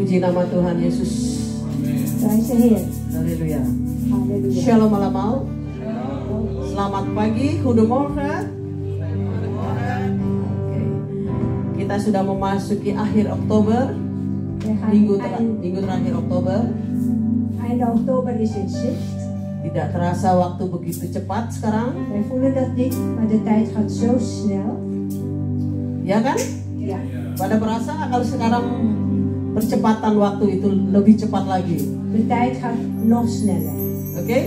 Puji nama Tuhan Yesus. Prijs de Heer. Haleluya. Halleluja. Shalom allemaal. Selamat pagi, goedemorgen. Oke. Kita sudah memasuki akhir Oktober. Minggu terakhir Oktober. Einde oktober is in zicht. Tidak terasa waktu begitu cepat sekarang. Wij voelen dat niet, maar de tijd gaat zo snel. Ya kan? Ja. Pada berasa kalau sekarang percepatan waktu itu lebih cepat lagi. De tijd gaat nog sneller. Oke?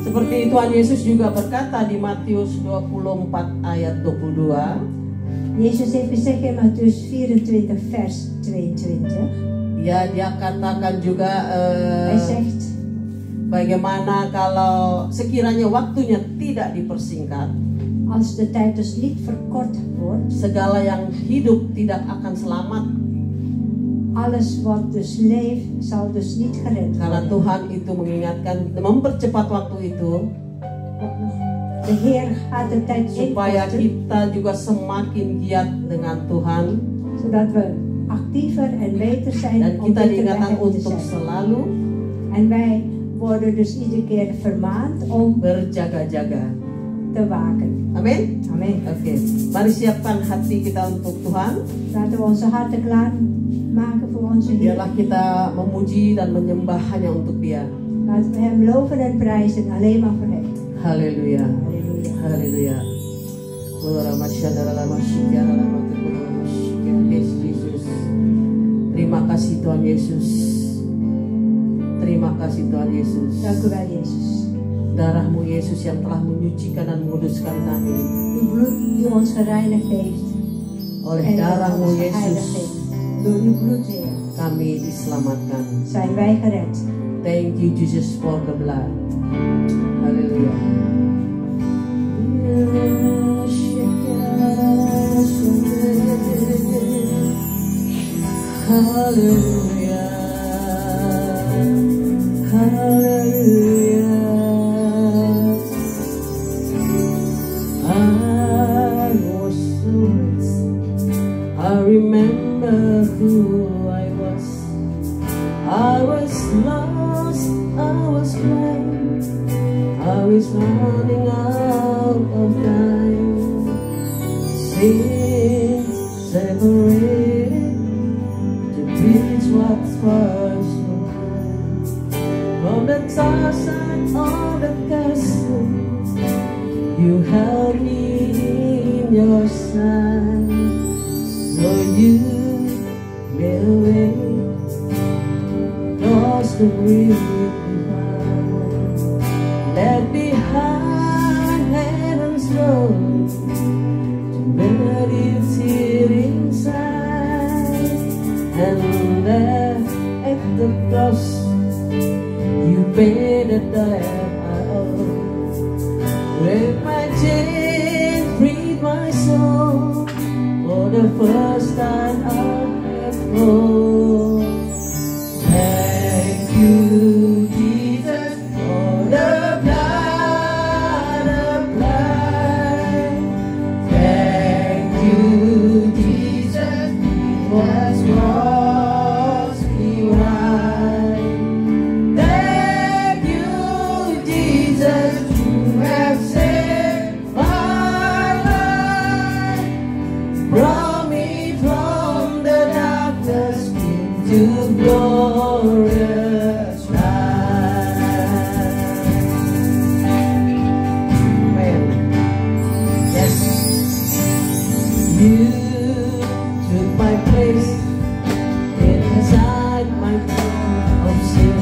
Seperti Tuhan Yesus juga berkata di Matius 24 ayat 22. Jezus heeft gezegd in Mattheüs 24 vers 22. Ya, dia katakan juga Hij zegt, bagaimana kalau sekiranya waktunya tidak dipersingkat, als de tijd dus niet verkort wordt, segala yang hidup tidak akan selamat. alles wat dus leeft zal dus niet gered Karena worden. Tuhan itu mengingatkan, mempercepat waktu itu De Heer gaat de tijd supaya inkorten, kita juga semakin giat dengan Tuhan, zodat we actiever en beter zijn dan om kita beter bij diingatkan Hem te untuk zijn. selalu En wij worden dus iedere keer vermaand om berjaga-jaga. te waken. Amin. Amin. Oke, mari siapkan hati kita untuk Tuhan. Laten we onze harten klaarmaken voor onze Heer. Biarlah kita memuji dan menyembah hanya untuk Dia. Laten we Hem loven en prijzen alleen maar voor Hem. Haleluya. Halleluja. Haleluya. Yesus. Terima kasih Tuhan Yesus. Terima kasih Tuhan Yesus. Dank u wel, Jezus. Darah-Mu Yesus yang telah menyucikan dan menguduskan kami. Uw bloed die ons gereinigd heeft. Oleh En darah-Mu ons geheiligd Yesus heeft. Door uw bloed, Heer, kami diselamatkan. zijn wij gered. Thank you Jesus for the blood. Haleluya. Hallelujah, hallelujah. I was so lost. I remember who I was. I was lost, I was blind. I was running out of time. Sin separated to reach what's first. From the dark side of the castle, you held me in your side. So you made a way, lost the way behind, left behind heaven's throne to meditate inside. And there at the cross, you paid the debt I owe. Break my chain, freed my soul. For the first time I have hope. Thank you, Jesus, for the blood applied. Thank you, Jesus, it was washed me white. Thank you, Jesus, you have saved my life. Brought me from the darkness into glorious light. Amen. Yes. You took my place inside my throne of sin.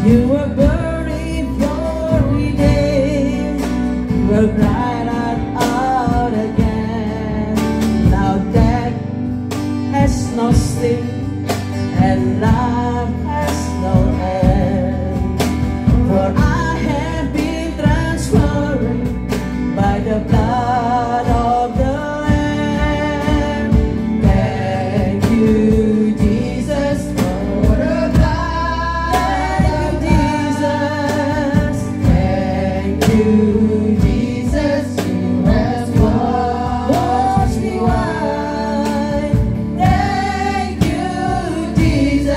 You were buried for redeemed. You were cried out again. Now death has no sting and life has no end. For I have been transformed by the blood of the Lamb. Thank you, Jesus, for the blood. Thank you, Jesus. Thank you, Jesus. You have washed me white. Thank you, Jesus.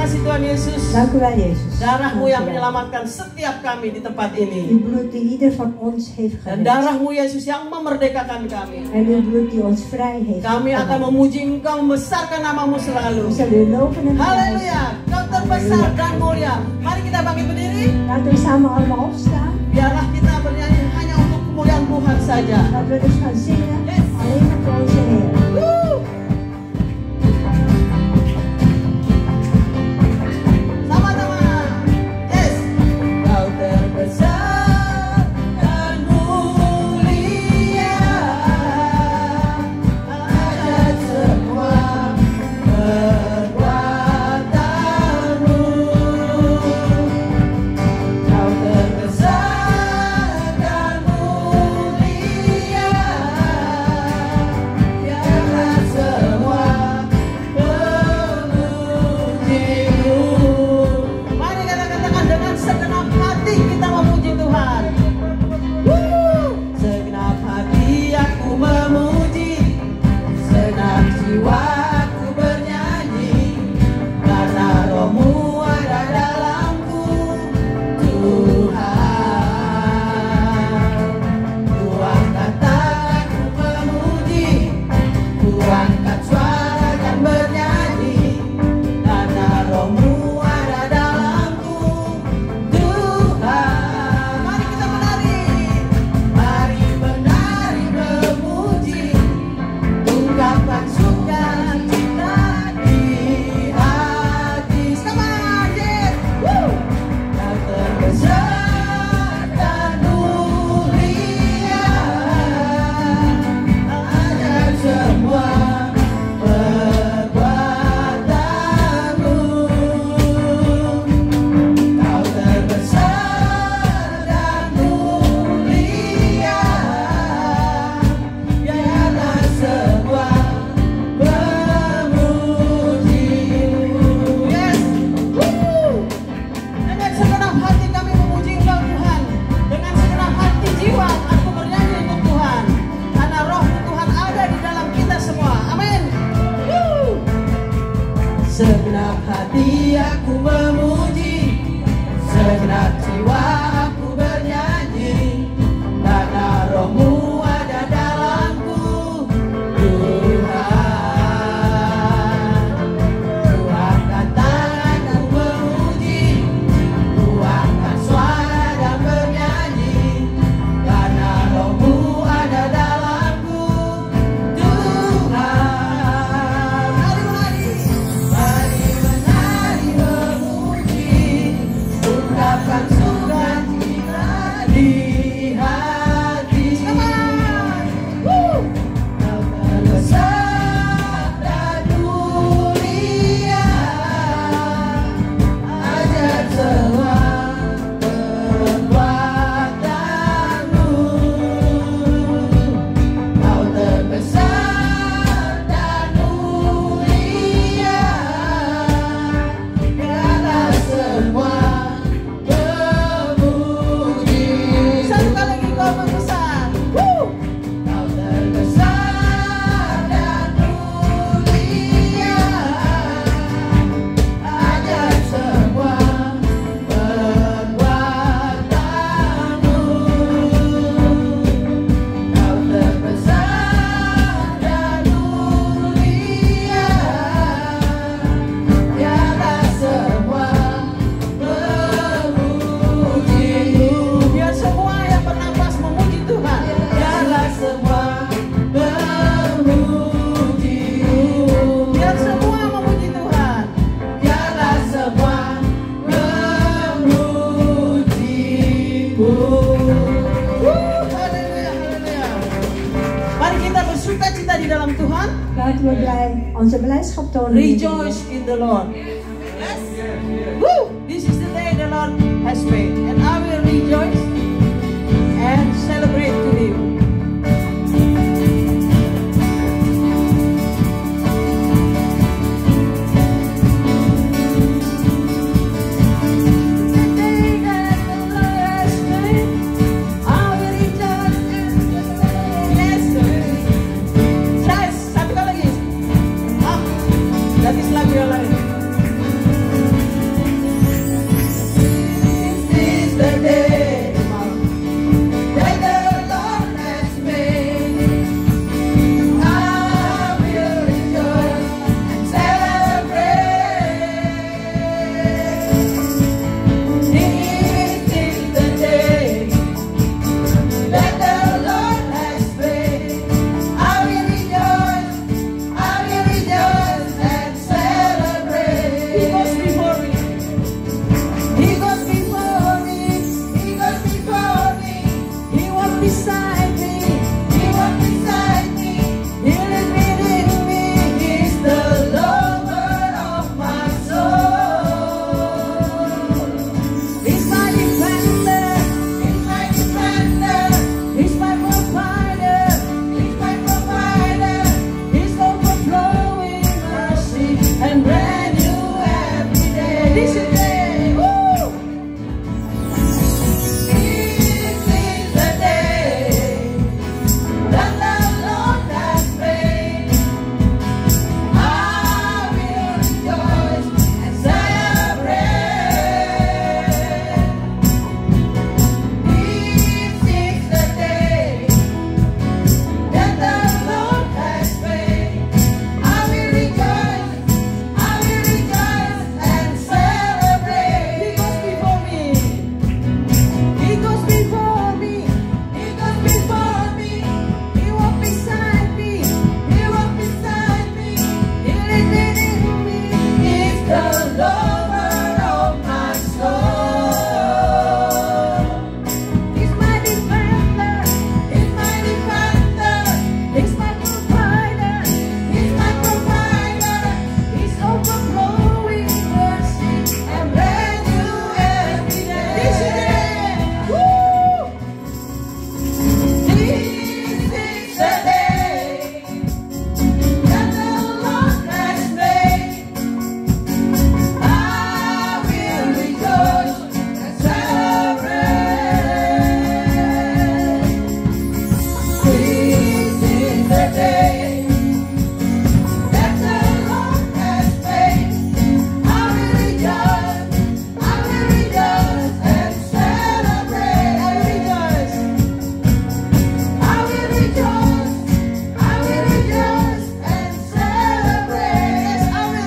kasih Tuhan Yesus. Dank u wel, Jezus. Darah-Mu Dank u yang wel. menyelamatkan setiap kami di tempat Uw ini. bloed die ieder van ons heeft Dan gered. darah-Mu Yesus yang memerdekakan kami. En uw bloed die ons vrij heeft Kami akan gemaakt. memuji Engkau, membesarkan nama-Mu We selalu. zullen u loven en prijzen. Haleluya, Kau terbesar dan mulia. Mari kita bangkit berdiri. Laten we samen allemaal opstaan. Biarlah kita bernyanyi hanya untuk kemuliaan Tuhan saja. Laten we dus gaan zingen. Yes. Alleen maar voor onze Heer. Woo! Sama-sama. Yes. Kau terbesar dan mulia, ada semua kekuatan-Mu. Kau terbesar dan mulia, biarlah semua memuji-Mu. Mari kita katakan dengan segenap hati kita memuji Tuhan. Segenap hati aku memuji, segenap jiwa aku bernyanyi, karena Roh-Mu ada dalamku, Tuhan. Ku angkat tanganku memuji, ku angkat suara dan bernyanyi, karena Roh-Mu ada dalamku, Tuhan. Mari kita menari, mari menari memuji, ungkapkan sukacita di hati. Semangat, yes. Woo! Kau terbesar dan mulia, ajar semua kekuatan-Mu. Kau terbesar dan mulia, biarlah semua memuji-Mu. Yes. Woo! Dengan segenap hati kami memuji Engkau Tuhan. Dengan segenap hati jiwa aku bernyanyi untuk Tuhan. Karena Roh Tuhan ada di dalam kita semua. Amin. Woo! Segenap hati aku memuji, segenap jiwa aku bernyanyi, karena Roh-Mu ada dalamku, Tuhan. Ku angkat tanganku memuji, ku angkat suara dan bernyanyi, karena Roh-Mu ada dalamku, Tuhan. Mari menari memuji, ungkapkan sukacita di hati. Semangat. Woo! Kau terbesar dan mulia, ajar semua kekuatan-Mu. Kau terbesar dan mulia, biarlah semua memuji. Satu kali lagi Kau membesar. Woo! Kau terbesar dan mulia, ajar semua kekuatan-Mu. Kau terbesar dan mulia, biarlah semua memuji-Mu. Biar semua yang bernapas memuji Tuhan. Biarlah semua memuji-Mu. Biar semua memuji Tuhan. Biarlah semua memuji-Mu. Haleluya, haleluya. Mari kita bersukacita di dalam Tuhan. Laten we onze blijdschap tonen. Rejoice in the Lord. Yes. Woo! This is the day the Lord has made, and I will rejoice and celebrate to Him. Yes. Satu kali lagi. Gadis lagu yang lain. This is the woo! This is the day that the Lord has made. I will rejoice and celebrate. This is the day that the Lord has made. I will rejoice and celebrate. He goes before me. He goes before me. He goes before me. He walks beside me. He walks beside me. He lives in me. He's the lover of my soul. He's my defender. He's my defender. He's my provider. He's my provider. He's overflowing mercy and brand new every day. This is it. Woo! This is the day that the Lord has made. I will rejoice and celebrate. This is the day that the Lord has made. I will rejoice and celebrate. I will rejoice and celebrate. Yes, I will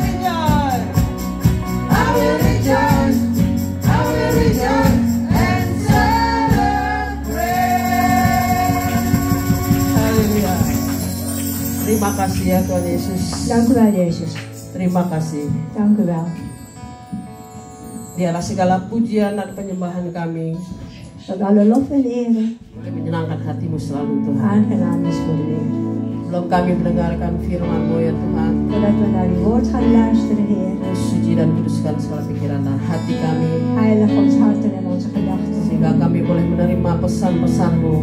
rejoice. I will rejoice and celebrate. Haleluya. Terima kasih ya Tuhan Yesus. Dank u wel, Jezus. Terima kasih. Dank u wel. Dialah segala pujian dan penyembahan kami Dat alle lof en ere boleh menyenangkan hatimu selalu Tuhan. aangenaam is voor de Heer. Sebelum kami mendengarkan firman-Mu ya Tuhan, Voordat we naar uw woord gaan luisteren, Heer. suci dan kuduskan segala pikiran dan hati kami, Heilig ons harten en onze gedachten. sehingga kami boleh menerima pesan-pesan-Mu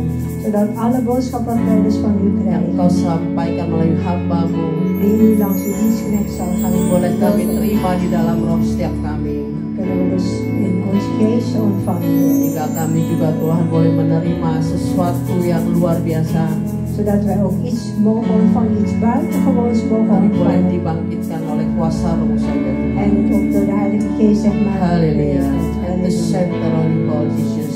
Zodat alle boodschap wat wij dus van u yang krijgen, Engkau sampaikan melalui hamba-Mu, die u langs uw dienstknecht zal gaan boleh kami doorgeven, terima di dalam roh setiap kami, kunnen we dus in ons geest ontvangen, Heer. sehingga kami juga Tuhan boleh menerima sesuatu yang luar biasa. Zodat wij ook iets mogen ontvangen, iets buitengewoons mogen Kami boleh ontvangen. dibangkitkan oleh kuasa Roh saja Tuhan. En het ook door de Heilige Geest, zeg maar. Haleluya. At the Halleluja. center of the call, Jesus.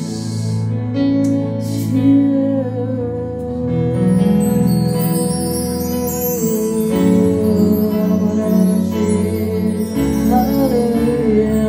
Hallelujah.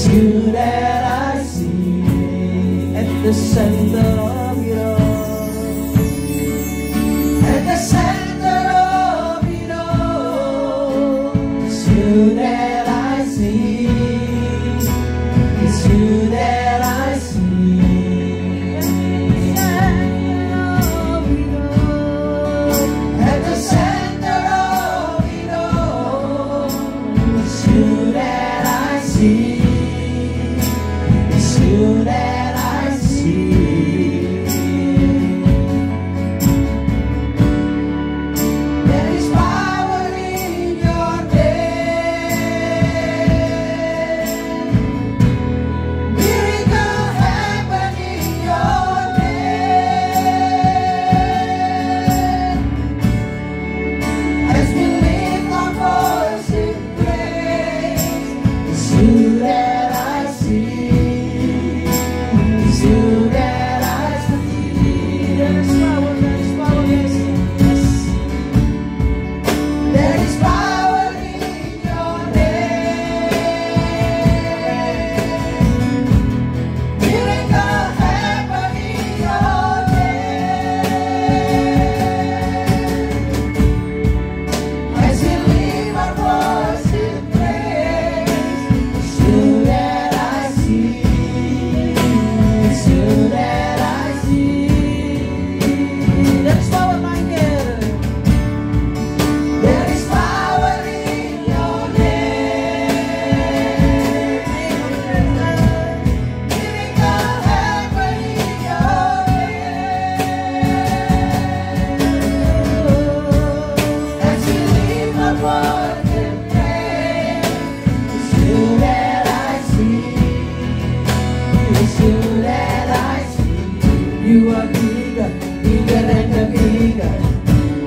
It's you that I see at the center of it all. At the center of it all. It's you that I see. It's you that I see. At the center of it all. It's you that I see. It's you that I see. There is power in your name. Miracle happen in your name. As we lift our voice in praise, it's you that I see. It's you that I see. There is power, yes, yes. There is power in your name. Miracle happen in your name. As we lift our voice in praise, it's you that I see. It's you that I see. There is power, my God. There is power in your name. Miracle happen in your name. As we lift our voice in praise, it's you that I see. It's you that I see. You are bigger, bigger than the bigger.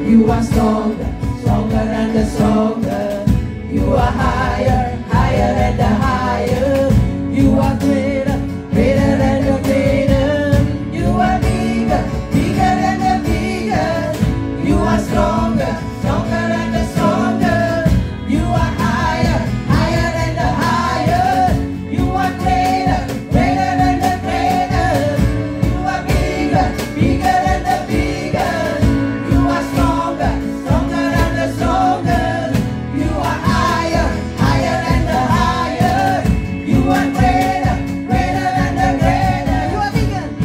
You are stronger, stronger than the stronger. You are higher, higher than the higher. You are greater, greater than the greater. You are bigger, bigger than the bigger. You are stronger, stronger than the stronger. You are higher, higher than the higher. You are greater, greater than the greater. You are bigger, bigger than the bigger. You are stronger, stronger than the stronger. You are higher, higher than the higher. You are greater, greater than the greater.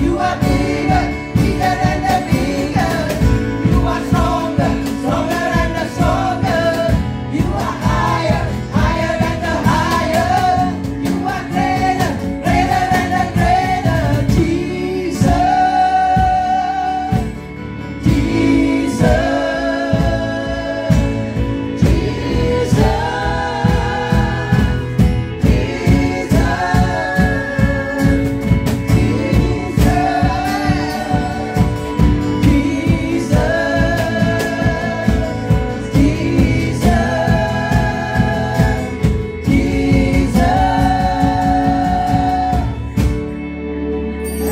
You are bigger, bigger than the bigger. You are stronger, stronger than the stronger. You are higher, higher than the higher. You are greater, greater than the greater. Jesus, Jesus,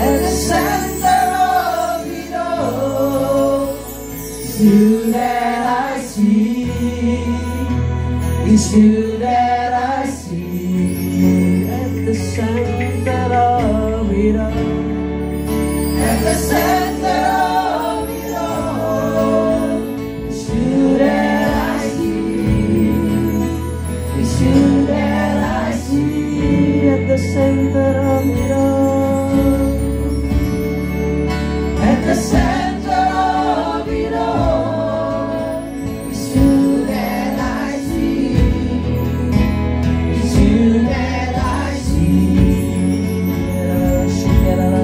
at the center of it all, it's you that I see. It's you that I see. At the center of it all. At the center of it all. It's you that I see. It's you that I see. At the center of it all. At the center of it all. It's you that I see. It's you that I see. It's you that I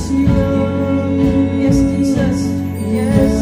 see. Yes, Jesus. Yes,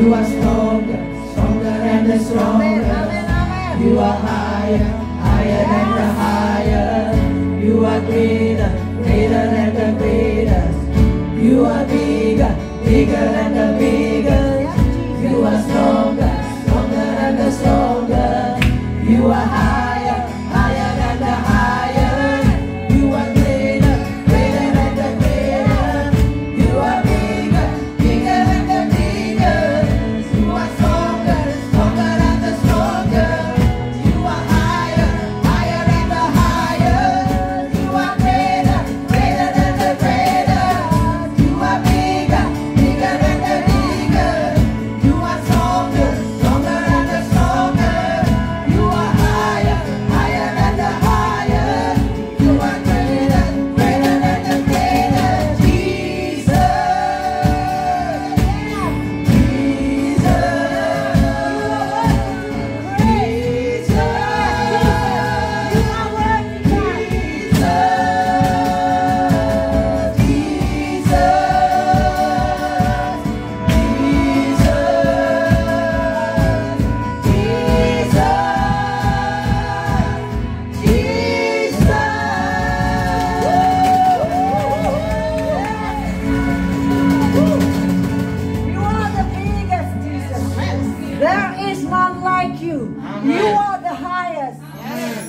You are stronger, stronger and the stronger. You are higher, higher than the higher. You are greater, greater than the greatest. You are bigger, bigger than the biggest. You are stronger, stronger than the stronger. You are higher, higher than the higher. You are greater, greater than the greatest. You are bigger, bigger than the biggest. You are stronger, stronger than the stronger. You are higher, higher than the higher. You are greater, greater than the greatest. You are bigger, bigger than the biggest. You are stronger, stronger than the stronger. You are higher, higher than the higher. You are greater, greater than the greatest. Jesus, You are the biggest, Jesus. There is none like you. You are the highest.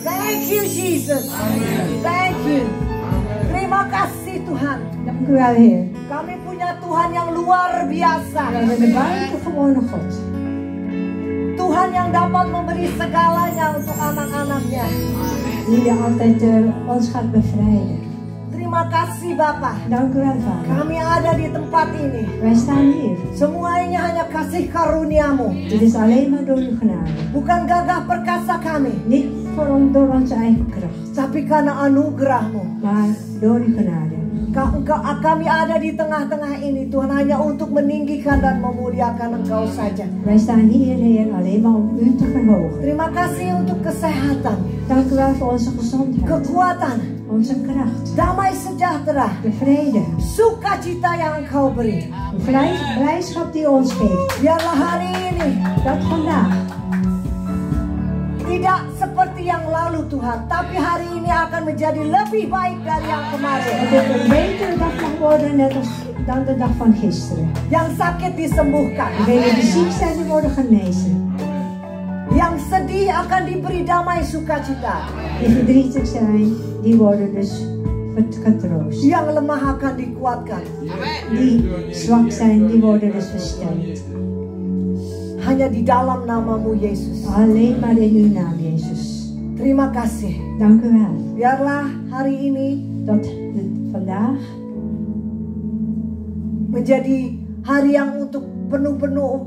Thank you, Jesus. Thank you. Terima kasih Tuhan. Dank u wel, Heer. Kami punya Tuhan yang luar biasa. We hebben een buitengewone God. Tuhan yang dapat memberi segalanya untuk anak-anaknya. Die altijd ons gaat bevrijden. Terima kasih Bapak. Dank u wel, Vader. Kami ada di tempat ini. Wij staan hier. Semuanya hanya kasih karuniamu. Het is alleen maar door uw genade. Bukan gagah perkasa kami, Niet door onze eigen kracht, tapi karena anugerahmu. maar door uw genade. Kami ada di tengah-tengah ini Tuhan hanya untuk meninggikan dan memuliakan Engkau saja. Wij staan hier, Heer, alleen maar om u te verhogen. Terima kasih untuk kesehatan, Dank u wel voor onze gezondheid, kekuatan, onze kracht, damai sejahtera, de vrede, sukacita yang Engkau beri. de blijdschap die u ons geeft. Biarlah hari ini Dat vandaag tidak seperti yang lalu Tuhan, tapi hari ini akan menjadi lebih baik dari yang kemarin. dat het een betere dag mag worden net als dan de dag van gisteren. Yang sakit disembuhkan, Degenen die ziek zijn, die worden genezen. yang sedih akan diberi damai sukacita, Die verdrietig zijn, die worden dus getroost. yang lemah akan dikuatkan. Die zwak zijn, die worden dus versterkt. Hanya di dalam namamu Yesus. Alleen maar in uw naam, Jezus. Terima kasih. Dank u wel Biarlah hari ini dat het vandaag menjadi hari yang untuk penuh-penuh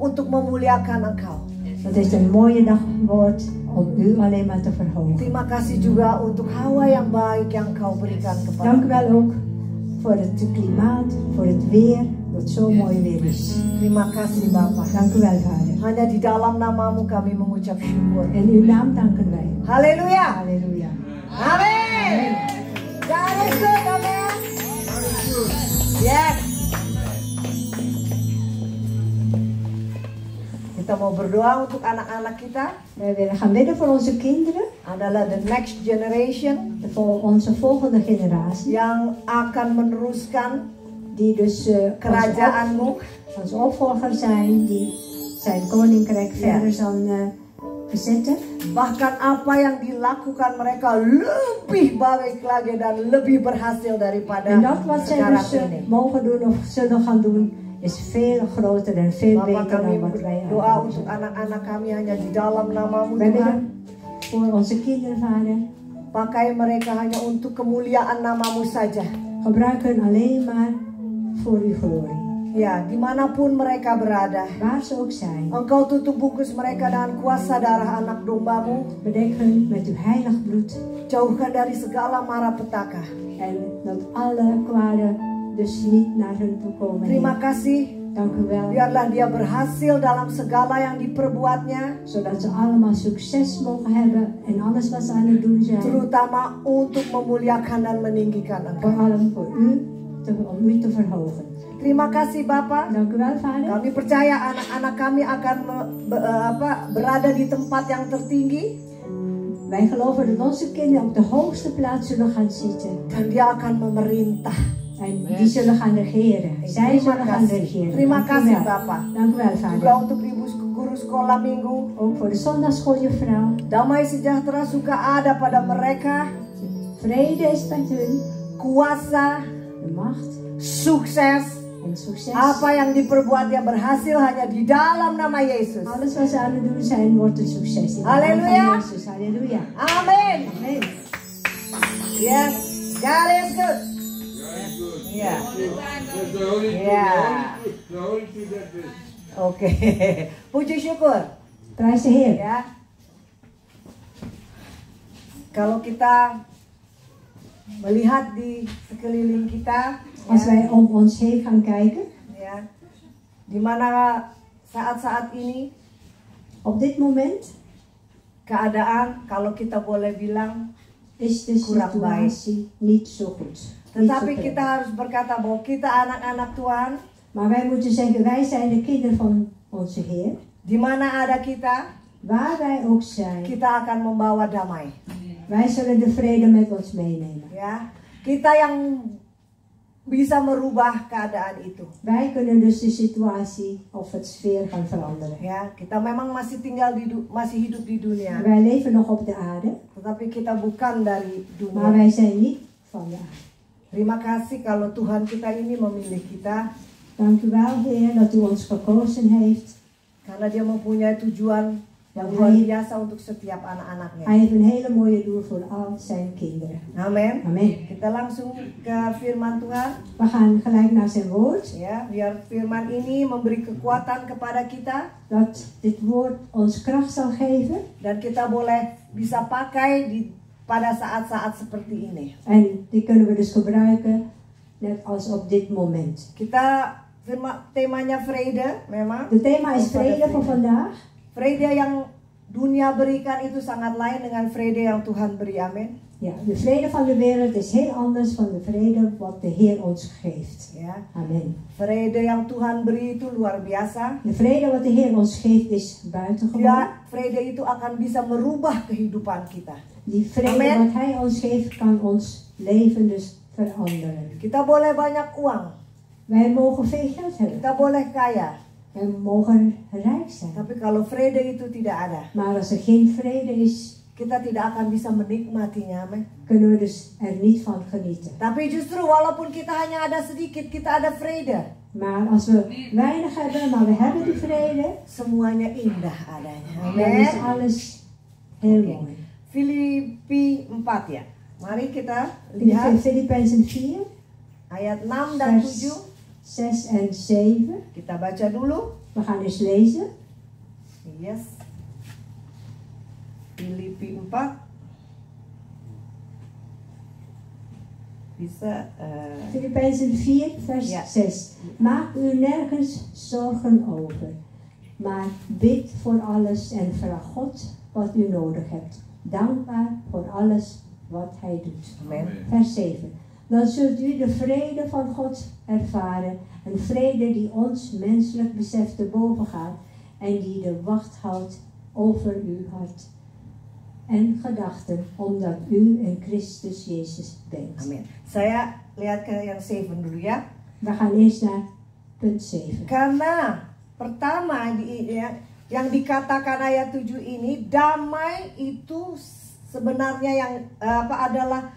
untuk memuliakan Engkau. dat het een mooie dag wordt om u alleen maar te verhogen. Terima kasih juga untuk hawa yang baik yang Engkau berikan Dank u kepada. wel ook voor het klimaat, voor het weer, dat zo mooi weer is. Terima kasih Bapak. Dank u wel, Vader. Hanya di dalam namamu kami mengucap syukur. In uw naam danken wij. Haleluya. Halleluja. Amin. God is good, amen. Yes. Kita mau berdoa untuk anak-anak kita. Wij willen gaan bidden voor onze kinderen, Adalah the next generation voor onze volgende generatie, yang akan meneruskan die dus kerajaanmu. onze opvolger zijn, die zijn koninkrijk verder zal verzetten. Bahkan apa yang dilakukan mereka lebih baik lagi dan lebih berhasil daripada En dat wat zij sekarang dus ini. mogen doen of zullen gaan doen, is veel groter en veel Bapak, beter kami dan wat wij berdoa aan untuk doen. anak-anak kami hanya di dalam namamu Wij Tuhan. bidden voor onze kinderen, Vader. Pakai mereka hanya untuk kemuliaan namamu saja. Gebruik hun alleen maar voor uw glorie. Ya, dimanapun mereka berada. Waar ze ook zijn. Engkau tutup bungkus mereka dengan kuasa darah anak dombamu. Bedek hun met uw heilig bloed. Jauhkan dari segala mara petaka. En dat alle kwade dus niet naar hun toe komen. Terima kasih. Dank u wel. Biarlah dia berhasil dalam segala yang diperbuatnya. Zodat ze allemaal succes mogen hebben in alles wat ze aan het doen zijn. Terutama untuk memuliakan dan meninggikan Engkau. Voor allemaal voor u, om u te verhogen. Terima kasih Bapak. Dank u wel, Vader. Kami percaya anak-anak kami akan berada di tempat yang tertinggi. Wij geloven dat onze kinderen op de hoogste plaats zullen gaan zitten. Dan dia akan memerintah. En die zullen gaan regeren. Zij zullen gaan regeren. Terima Dank u kasih wel. Bapak. Dank u wel, Juga Vader. untuk ibu guru sekolah minggu. Ook voor de zondagschooljuffrouw. Damai sejahtera suka ada pada mereka. Vrede is met hun. Kuasa, De macht sukses. en succes. Apa yang diperbuatnya berhasil hanya di dalam nama Yesus. Alles wat ze aan het doen zijn, wordt een succes. In de naam Halleluja. van Jezus. Halleluja. Amin. Amen. Yes, God is good. Yeah. Yeah. Oke. Puji syukur. Prijs de Heer. Ya. Kalau kita melihat di sekeliling kita, Als wij om ons heen gaan kijken, ya, di mana saat-saat ini op dit moment keadaan kalau kita boleh bilang, is de Kurang baik. situatie niet zo goed. Niet zo tetapi prettig. kita harus berkata bahwa kita anak-anak Tuhan, Maar wij moeten zeggen, wij zijn de kinderen van onze Heer. di mana ada kita, Waar wij ook zijn, kita akan membawa damai. wij zullen de vrede met ons meenemen. Ya, kita yang bisa merubah keadaan itu. Wij kunnen dus de situatie of het sfeer gaan veranderen. Ya, kita memang masih tinggal masih hidup di dunia, Wij leven nog op de aarde, tetapi kita bukan dari maar dunia. wij zijn niet van de aarde. Terima kasih kalau Tuhan kita ini memilih kita, Dank u wel, Heer, dat u ons gekozen heeft. karena Dia mempunyai tujuan yang luar biasa untuk setiap anak-anaknya. Hij heeft een hele mooie doel voor al zijn kinderen. Amin. Amen. Kita langsung ke firman Tuhan, We gaan gelijk naar zijn woord. ya, biar firman ini memberi kekuatan kepada kita Dat dit woord ons kracht zal geven. dan kita boleh bisa pakai pada saat-saat seperti ini. En die kunnen we dus gebruiken net als op dit moment. Kita temanya vrede, memang. Het thema is vrede voor vandaag. Vrede yang dunia berikan itu sangat lain dengan vrede yang Tuhan beri, amin. Ja, de vrede van de wereld is heel anders van de vrede wat de Heer ons geeft. Ya, Amen. vrede yang Tuhan beri itu luar biasa. De vrede wat de Heer ons geeft is buitengewoon. Ya, vrede itu akan bisa merubah kehidupan kita. Die vrede Amen. wat Hij ons geeft kan ons leven dus veranderen. Kita boleh banyak uang, Wij mogen veel geld hebben. kita boleh kaya, Wij mogen rijk zijn. tapi kalau vrede itu tidak ada, Maar als er geen vrede is, kita tidak akan bisa menikmatinya, amin. kunnen we dus er niet van genieten. Tapi justru walaupun kita hanya ada sedikit, kita ada vrede. Maar als we weinig hebben, maar we hebben die vrede, Semuanya indah adanya, dan is amin. alles heel Oke. mooi. Filipi 4 ya. Mari kita lihat Filippenzen 4, ayat 6 dan vers 7. 6 en 7. Kita baca dulu. We gaan eens lezen. Yes. Filipi 4. Bisa Filippenzen 4, vers Ja. 6. Maak u nergens zorgen over, maar bid voor alles en vraag God wat u nodig hebt. Dankbaar voor alles wat Hij doet. amen. Vers 7. Dan zult u de vrede van God ervaren. Een vrede die ons menselijk besef te boven gaat. En die de wacht houdt over uw hart en gedachten. Omdat u in Christus Jezus bent. Amin. Saya lihat ke yang 7 dulu ya. We gaan eerst naar punt 7. Karena pertama yang dikatakan ayat 7 ini, damai itu sebenarnya yang adalah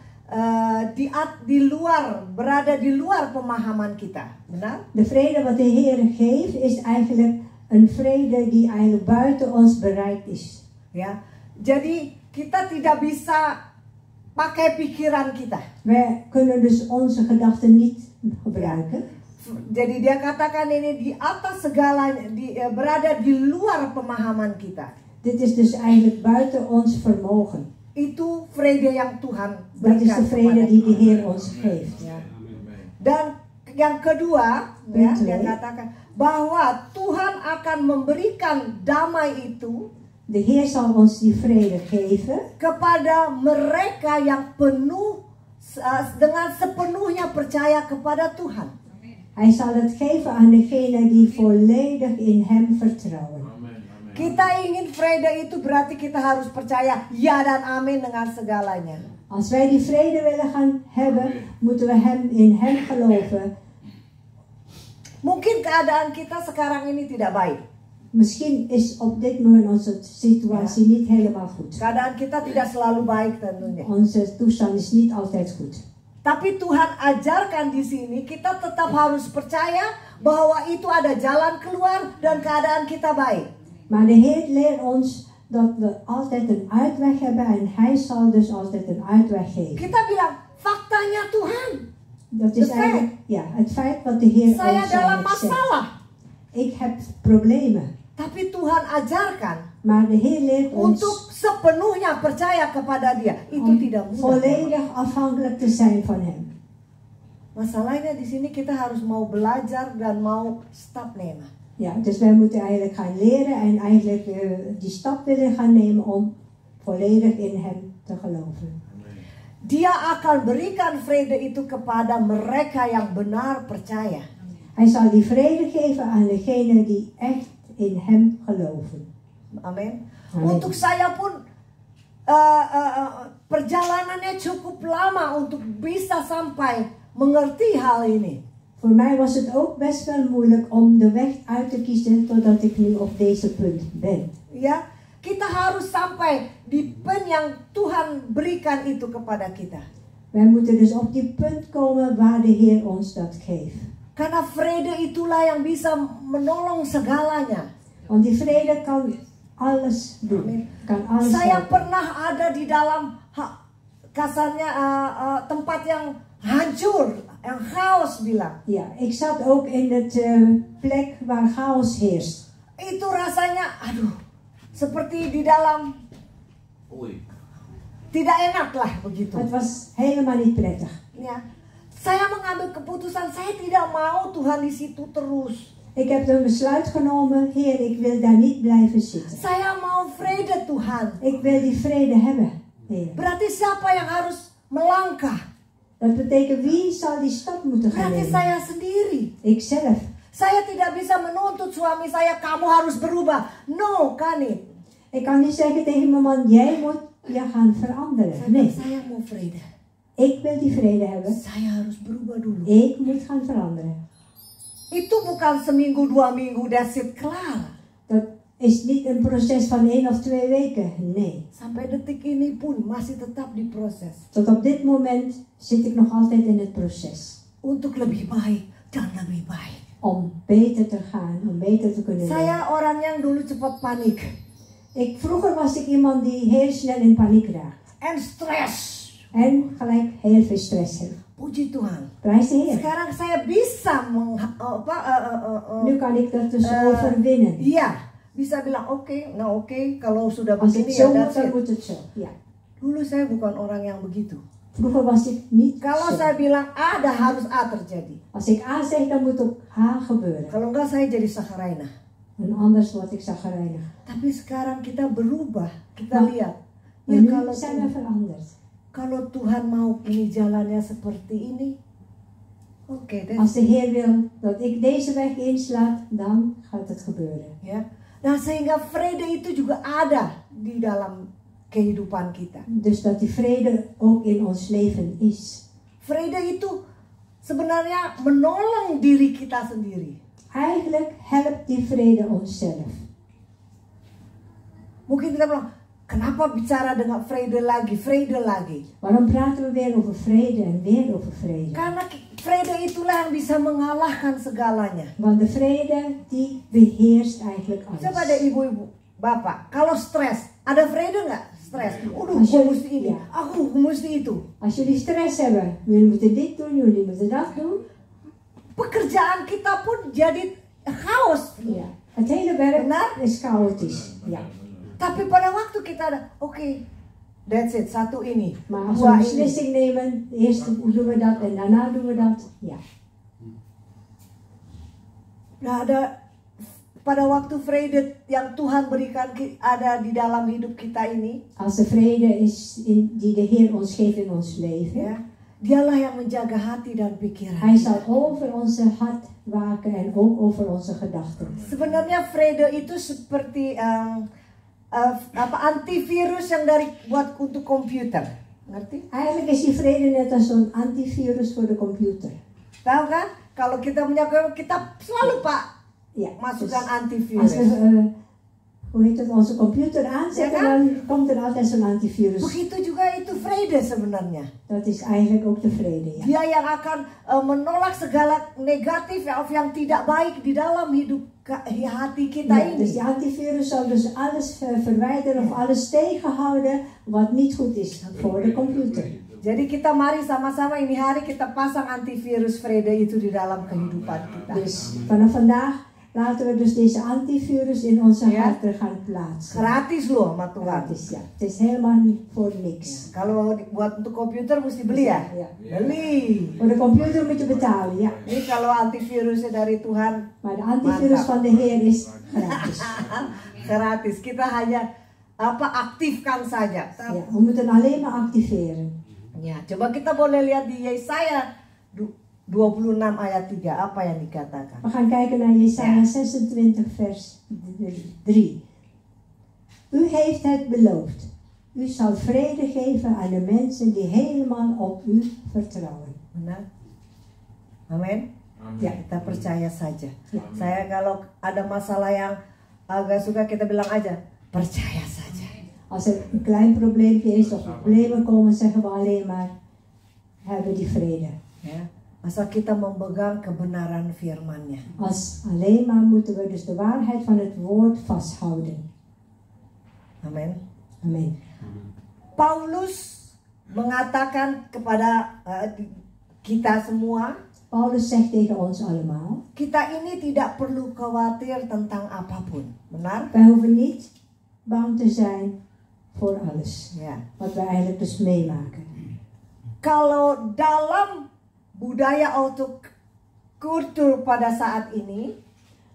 berada di luar pemahaman kita. Benar? De vrede wat de Heer geeft is eigenlijk een vrede die eigenlijk buiten ons bereik is. Ya. Jadi kita tidak bisa pakai pikiran kita. Wij kunnen dus onze gedachten niet gebruiken. Jadi dia katakan ini di atas segalanya, berada di luar pemahaman kita. Dit is dus eigenlijk buiten ons vermogen. Itu vrede yang Tuhan Dat is berikan de vrede kepada die de kita. Heer ons geeft. Ya. Dan yang kedua, ya, Betul. dia katakan bahwa Tuhan akan memberikan damai itu De Heer zal ons die vrede geven kepada mereka yang penuh dengan sepenuhnya percaya kepada Tuhan. Hij zal het geven aan degenen die volledig in hem vertrouwen. Kita ingin vrede itu berarti kita harus percaya ya dan amin dengan segalanya. Als wij die vrede willen gaan hebben, moeten we in hem geloven. Mungkin keadaan kita sekarang ini tidak baik. Misschien is op dit moment onze situatie niet helemaal goed. Keadaan kita tidak selalu baik tentunya. Onze toestand is niet altijd goed. Tapi Tuhan ajarkan di sini kita tetap harus percaya bahwa itu ada jalan keluar dan keadaan kita baik. Maar de Heer leert ons dat we altijd een uitweg hebben en Hij zal dus altijd een uitweg geven. Kita bilang faktanya Tuhan. Dat is eigenlijk het feit wat de Heer Saya ons dalam zegt. masalah. Ik heb problemen. Tapi Tuhan ajarkan Maar de Heer leert ons untuk sepenuhnya percaya kepada Dia. Itu om tidak mudah. volledig afhankelijk te zijn van Hem. Masalahnya di sini kita harus mau belajar dan mau stop nemen. Ja, dus wij moeten eigenlijk gaan leren en eigenlijk die stap willen gaan nemen om volledig in Hem te geloven. Dia akan berikan vrede itu kepada mereka yang benar percaya. Hij zal die vrede geven aan degenen die echt in Hem geloven. Amin. Amin. Untuk saya pun perjalanannya cukup lama untuk bisa sampai mengerti hal ini. Voor mij was het ook best wel moeilijk om de weg uit te kiezen totdat ik nu op deze punt ben. Ya, kita harus sampai di pen yang Tuhan berikan itu kepada kita. Wij moeten dus op die punt komen waar de Heer ons dat geeft. Karena vrede itulah yang bisa menolong segalanya. Want die vrede kan alles doen. Amin. Kan alles Saya helpen. pernah ada di dalam kasarnya tempat yang hancur, yang chaos bilang. Ja, ik zat ook in het plek waar chaos heerst. Itu rasanya, aduh, seperti di dalam tidak enak lah begitu. Het was helemaal niet prettig. Ya, saya mengambil keputusan saya tidak mau Tuhan di situ terus. Ik heb een besluit genomen, Heer, ik wil daar niet blijven zitten. Saya mau vrede Tuhan. Ik wil die vrede hebben, Heer. Berarti siapa yang harus melangkah? Dat betekent wie zal die stap moeten gaan Berarti nemen? saya sendiri. Ikzelf. Saya tidak bisa menuntut suami saya, kamu harus berubah. No, kan niet. Ik kan niet zeggen tegen mijn man, jij moet je gaan veranderen. Nee, Saya mau vrede. ik wil die vrede hebben. Saya harus berubah dulu. Ik moet gaan veranderen. Itu bukan seminggu, 2 minggu, that's it, klaar. Dat is niet een proces van 1 of 2 weken. Nee. Sampai detik ini pun masih tetap diproses. Tot op dit moment zit ik nog altijd in het proces. Untuk lebih baik dan lebih baik. Om beter te gaan, om beter te kunnen leven. Saya orang yang dulu cepat panik. Vroeger was ik iemand die heel snel in paniek raakt. En stres. En gelijk heel veel stress heeft. Puji Tuhan. Prijs de Heer. Sekarang saya bisa Nu kan ik dat dus overwinnen. Iya, bisa bilang oke, kalau sudah Als het begini zo ya moet, that's dan it. moet het zo. Ja. Dulu saya bukan orang yang begitu. Vroeger was ik niet Kalau zo. saya bilang A, dan harus A terjadi. Als ik A zeg, dan moet ook H gebeuren. Kalau enggak saya jadi Sakaraina. En anders word ik zagrijnig. Tapi sekarang kita berubah. Kita Nah, lihat. Maar Ya nu kalau zijn we veranderd. kalau Tuhan mau ini jalannya seperti ini. Oke, Als de Heer wil dat ik deze weg insla, dan gaat het gebeuren. ya. Nah, sehingga vrede itu juga ada di dalam kehidupan kita. Dus dat die vrede ook in ons leven is. Vrede itu sebenarnya menolong diri kita sendiri. Eigenlijk helpt die vrede onszelf. Mungkin kita bilang, kenapa bicara dengan vrede lagi, vrede lagi? Waarom praten we weer over vrede en weer over vrede? Karena vrede itulah yang bisa mengalahkan segalanya. Want de vrede die beheerst eigenlijk Coba alles. deh ibu-ibu, bapak, kalau stres, ada vrede nggak? Stres. Aduh, Als gue jullie- mesti ini, ja. aku mesti itu. Als jullie stress hebben, jullie moeten dit doen, jullie moeten dat doen. Pekerjaan kita pun jadi chaos. Ja. Het hele werk Benar? is chaotisch. Ja. Tapi pada waktu kita ada, oke, that's it, satu ini, Maar als we dua een ini. beslissing nemen, eerst doen we dat en daarna doen we dat. Ja. Nah, ada pada waktu vrede yang Tuhan berikan ada di dalam hidup kita ini, Als de vrede is die de Heer ons geeft in ons leven, ya, Dialah yang menjaga hati dan pikiran. Hij zal over onze hart waken en ook over onze gedachten. Sebenarnya vrede itu seperti antivirus yang buat untuk komputer. Ngerti? Eigenlijk is die vrede net als zo'n antivirus voor de computer. Tahu kan? Kalau kita punya, kita selalu Ja, masukkan als antivirus. we hoe heet het, onze computer aanzetten, Ja, kan? dan komt er altijd zo'n antivirus. Begitu juga itu vrede sebenarnya. Dat is eigenlijk ook de vrede, ja. Dia yang akan menolak segala negatif of yang tidak baik di dalam hidup hati kita Ja, ini. dus die antivirus zal dus alles verwijderen of alles tegenhouden wat niet goed is voor de computer. Jadi kita mari sama-sama ini hari kita pasang antivirus vrede itu di dalam kehidupan kita. Dus vanaf vandaag laten we dus deze antivirus in onze Ja. harten gaan plaatsen. Gratis loh sama Tuhan. Gratis, ja. Het is helemaal niet voor niks. Kalau buat untuk komputer mesti beli ya? Ja. Beli. Voor de computer moet je betalen, ja. Ini kalau antivirusnya dari Tuhan Maar de antivirus Mantap. van de Heer is gratis. gratis. Kita hanya aktifkan saja. Ja, we moeten alleen maar activeren. Ya, coba kita boleh lihat di Yesaya 26 ayat 3 apa yang dikatakan. We gaan kijken naar Jesaja 26 vers 3. U heeft het beloofd. U zal vrede geven aan de mensen die helemaal op u vertrouwen. Benar? Amin. Ja. Kita percaya saja. Ja. Saya kalau ada masalah yang agak suka kita bilang aja percaya saja. Als er een klein probleempje is of problemen komen, zeggen we alleen maar, hebben die vrede. Ya. Asal kita memegang kebenaran firman-Nya. Als alleen maar moeten we dus de waarheid van het woord vasthouden. Amin. Amen. Paulus mengatakan kepada kita semua, Paulus zegt tegen ons allemaal, kita ini tidak perlu khawatir tentang apapun. Benar? wij hoeven niet bang te zijn voor alles. Ya. Wat we eigenlijk dus meemaken. Kalau dalam budaya atau kultur pada saat ini,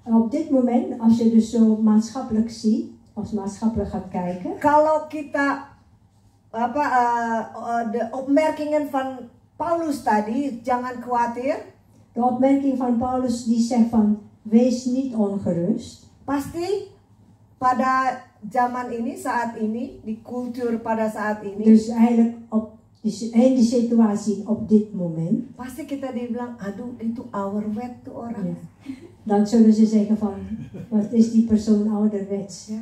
Op dit moment, als je dus zo maatschappelijk ziet, als maatschappelijk gaat kijken, kalau kita de opmerkingen van Paulus tadi, jangan khawatir, de opmerking van Paulus die zegt van, wees niet ongerust. pasti pada zaman ini, saat ini, di kultur pada saat ini, Dus eigenlijk in die situatie op dit moment, pasti kita dibilang, aduh itu ouderwet tuh orang. ja, dan zullen ze zeggen van, wat is die persoon ouderwets? Ya,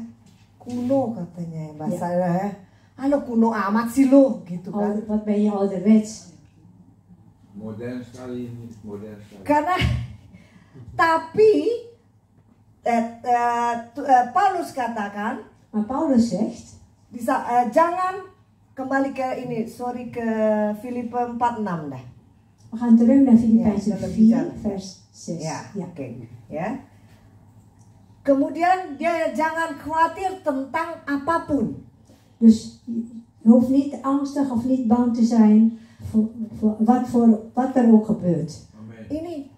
kuno katanya ya, bahasa ya. Halo kuno amat sih lo, gitu kan. Wat ben je ouderwets? Modern sekali ini, modern sekali. Karena tapi Paulus katakan, Maar Paulus zegt, jangan kembali ke ini, ke Filipi 4:6 dah. we gaan terug naar Filippenzen Ja, dat 4 is vers 6. Ya, Ja. oke. Ya. Kemudian dia jangan khawatir tentang apapun. Dus je hoeft niet angstig of niet bang te zijn voor wat er ook gebeurt. Amen. Ini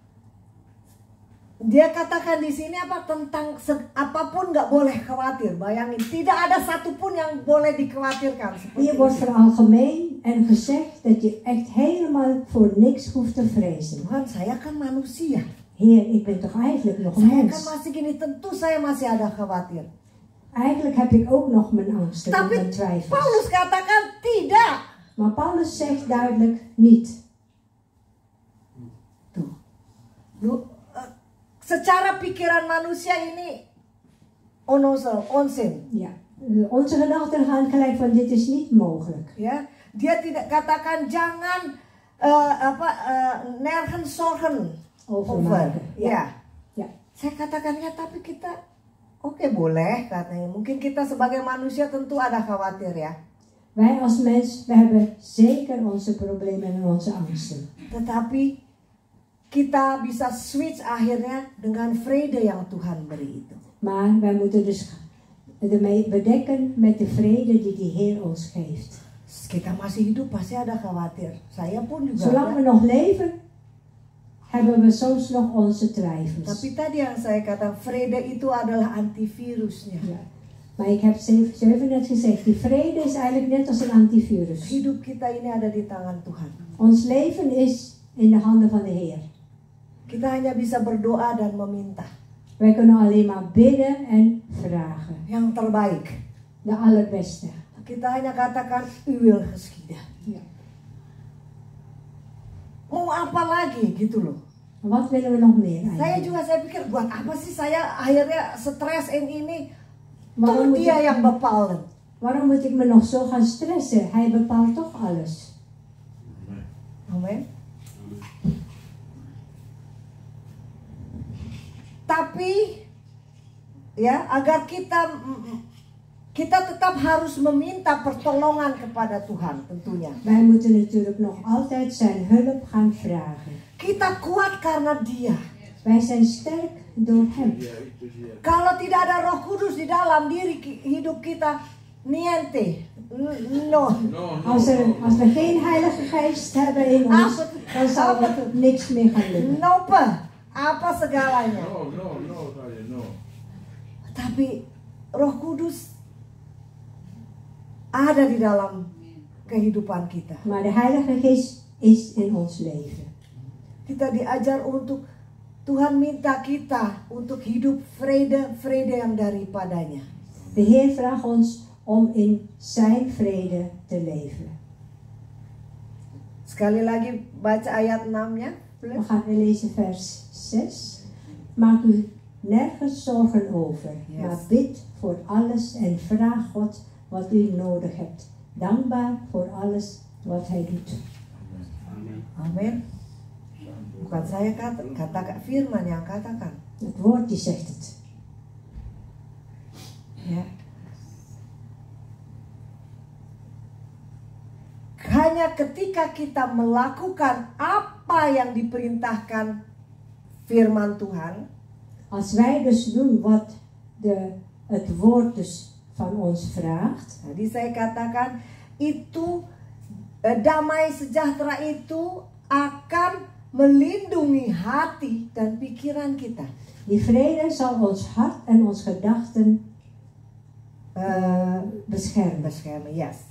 dia katakan di sini apa tentang apapun nggak boleh khawatir. Bayangin, tidak ada satupun yang boleh dikhawatirkan. Seperti Hier wordt itu. veralgemeen en gezegd dat je echt helemaal voor niks hoeft te vrezen. Tuhan, saya kan manusia. Heer, ik ben toch eigenlijk nog een Saya kan mens. masih gini, tentu saya masih ada khawatir. Eigenlijk heb ik ook nog mijn angsten en Tapi mijn twijfels. Paulus katakan tidak. Maar Paulus zegt duidelijk niet. Tuh. Secara pikiran manusia ini onzin. Ja. Onze gedachten gaan gelijk van dit is niet mogelijk. Ya, dia tidak katakan jangan nergens zorgen Overmaken. Ya. Ja. Saya katakan ya, tapi kita oke, boleh katanya. Mungkin kita sebagai manusia tentu ada khawatir ya. Wij als mens, we hebben zeker onze problemen en onze angsten. Tetapi kita bisa switch akhirnya dengan vrede yang Tuhan beri itu. Maar wij moeten dus ermee bedekken met de vrede die de Heer ons geeft. Kita masih hidup pasti ada khawatir. Saya pun juga Zolang we ada. nog leven, hebben we soms nog onze twijfels. Tapi tadi yang saya katakan, vrede itu adalah antivirusnya. Ja. Maar ik heb zelf net gezegd, die vrede is eigenlijk net als een antivirus. Hidup kita ini ada di tangan Tuhan. Ons leven is in de handen van de Heer. Kita hanya bisa berdoa dan meminta Wij kunnen alleen maar bidden en vragen. yang terbaik. De allerbeste. Kita hanya katakan, "U wil geschieden." Ja. Mau apa lagi gitu loh. Wat willen we nog meer Saya eigenlijk? juga saya pikir buat apa sih saya akhirnya stres ini. Waarom Toh moet, dia ik, yang bepalen. waarom moet ik me nog zo gaan stressen? Hij bepaalt toch alles. Amin. Tapi ya agar kita tetap harus meminta pertolongan kepada Tuhan tentunya. Wij moeten natuurlijk nog altijd zijn hulp gaan vragen. Kita kuat karena Dia. Wij zijn sterk door Hem. Kalau tidak ada Roh Kudus di dalam diri hidup kita, niente, no. Als we geen Heilige Geest hebben in ons, dan zal er niks meer gaan lukken. Nope, apa segalanya. No. Tapi Roh Kudus ada di dalam kehidupan kita. Maar de Heilige Geest is in ons leven. Kita diajar untuk Tuhan minta kita untuk hidup vrede yang daripadanya. De Heer vraagt ons om in zijn vrede te leven. Sekali lagi baca ayat 6-nya. We gaan lezen vers 6. Maak u nergens zorgen over, Yes. maar bid voor alles en vraag God wat u nodig hebt. Dankbaar voor alles wat Hij doet. Amin. Bukan saya katakan, firman yang katakan. Het woord die zegt het. Ya. Hanya ketika kita melakukan apa yang diperintahkan firman Tuhan, Als wij dus doen wat het woord dus van ons vraagt, tadi saya katakan itu damai sejahtera itu akan melindungi hati dan pikiran kita. die vrede zal ons hart en ons gedachten beschermen. Beschermen, yes.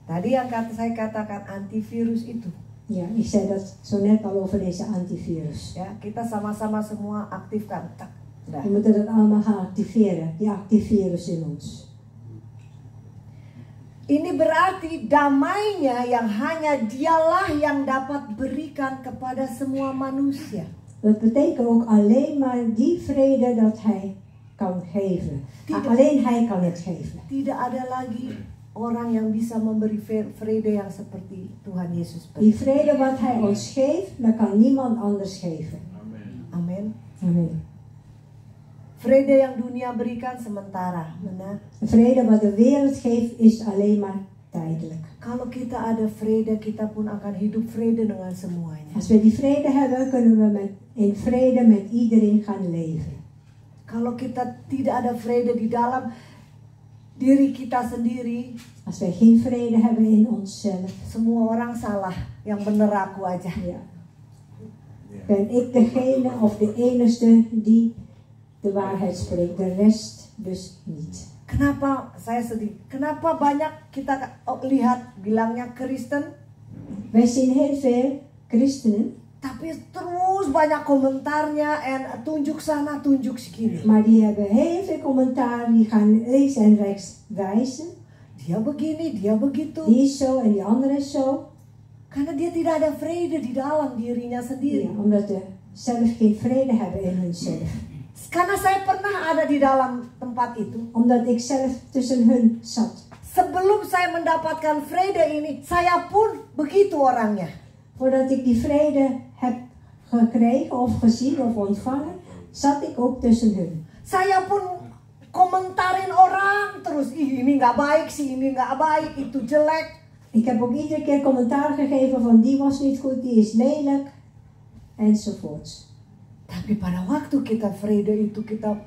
Tadi yang saya katakan antivirus itu. Ja, ik zei dat zo net al over deze antivirus. Ya, kita sama-sama semua aktifkan. Tak. Nah. We moeten dat allemaal gaan activeren, die antivirus in ons. Ini berarti damainya yang hanya dialah yang dapat berikan kepada semua manusia. Dat betekent ook alleen maar die vrede dat Hij kan geven. Alleen Hij kan het geven. Tidak ada lagi orang yang bisa memberi vrede yang seperti Tuhan Yesus Die beri. vrede wat Hij ons geeft, dat kan niemand anders geven. Amin. Amen. Vrede yang dunia berikan sementara, benar? De vrede wat de wereld geeft is alleen maar tijdelijk. Kalau kita ada vrede, kita pun akan hidup vrede dengan semuanya. Als we die vrede hebben, kunnen we in vrede met iedereen gaan leven. Kalau kita tidak ada vrede di dalam diri kita sendiri, Als wij geen vrede hebben in onszelf, semua orang salah, yang bener aku aja. ja, ben ik degene of de enige die de waarheid spreekt, de rest dus niet. Kenapa saya sedih? Kenapa banyak kita lihat bilangnya Kristen, Wij zien heel veel christenen, tapi terus banyak komentarnya en tunjuk sana, tunjuk sini. maar die hebben heel veel commentaar, die gaan links en rechts wijzen. Dia begini, dia begitu. Die is zo en die andere is zo. Karena dia tidak ada vrede di dalam dirinya Ja, sendiri. omdat ze zelf geen vrede hebben in hunzelf. Karena saya pernah ada di dalam tempat itu. Omdat ik zelf tussen hun zat. Sebelum saya mendapatkan vrede ini, saya pun begitu orangnya. Voordat ik die vrede heb gekregen of gezien of ontvangen, zat ik ook tussen hun. Saya pun komentarin orang terus, ih ini nggak baik sih, ini nggak baik, itu jelek. Ik heb ook iedere keer commentaar gegeven van die was niet goed, die is lelijk, enzovoorts. Tapi pada waktu kita vrede itu, kita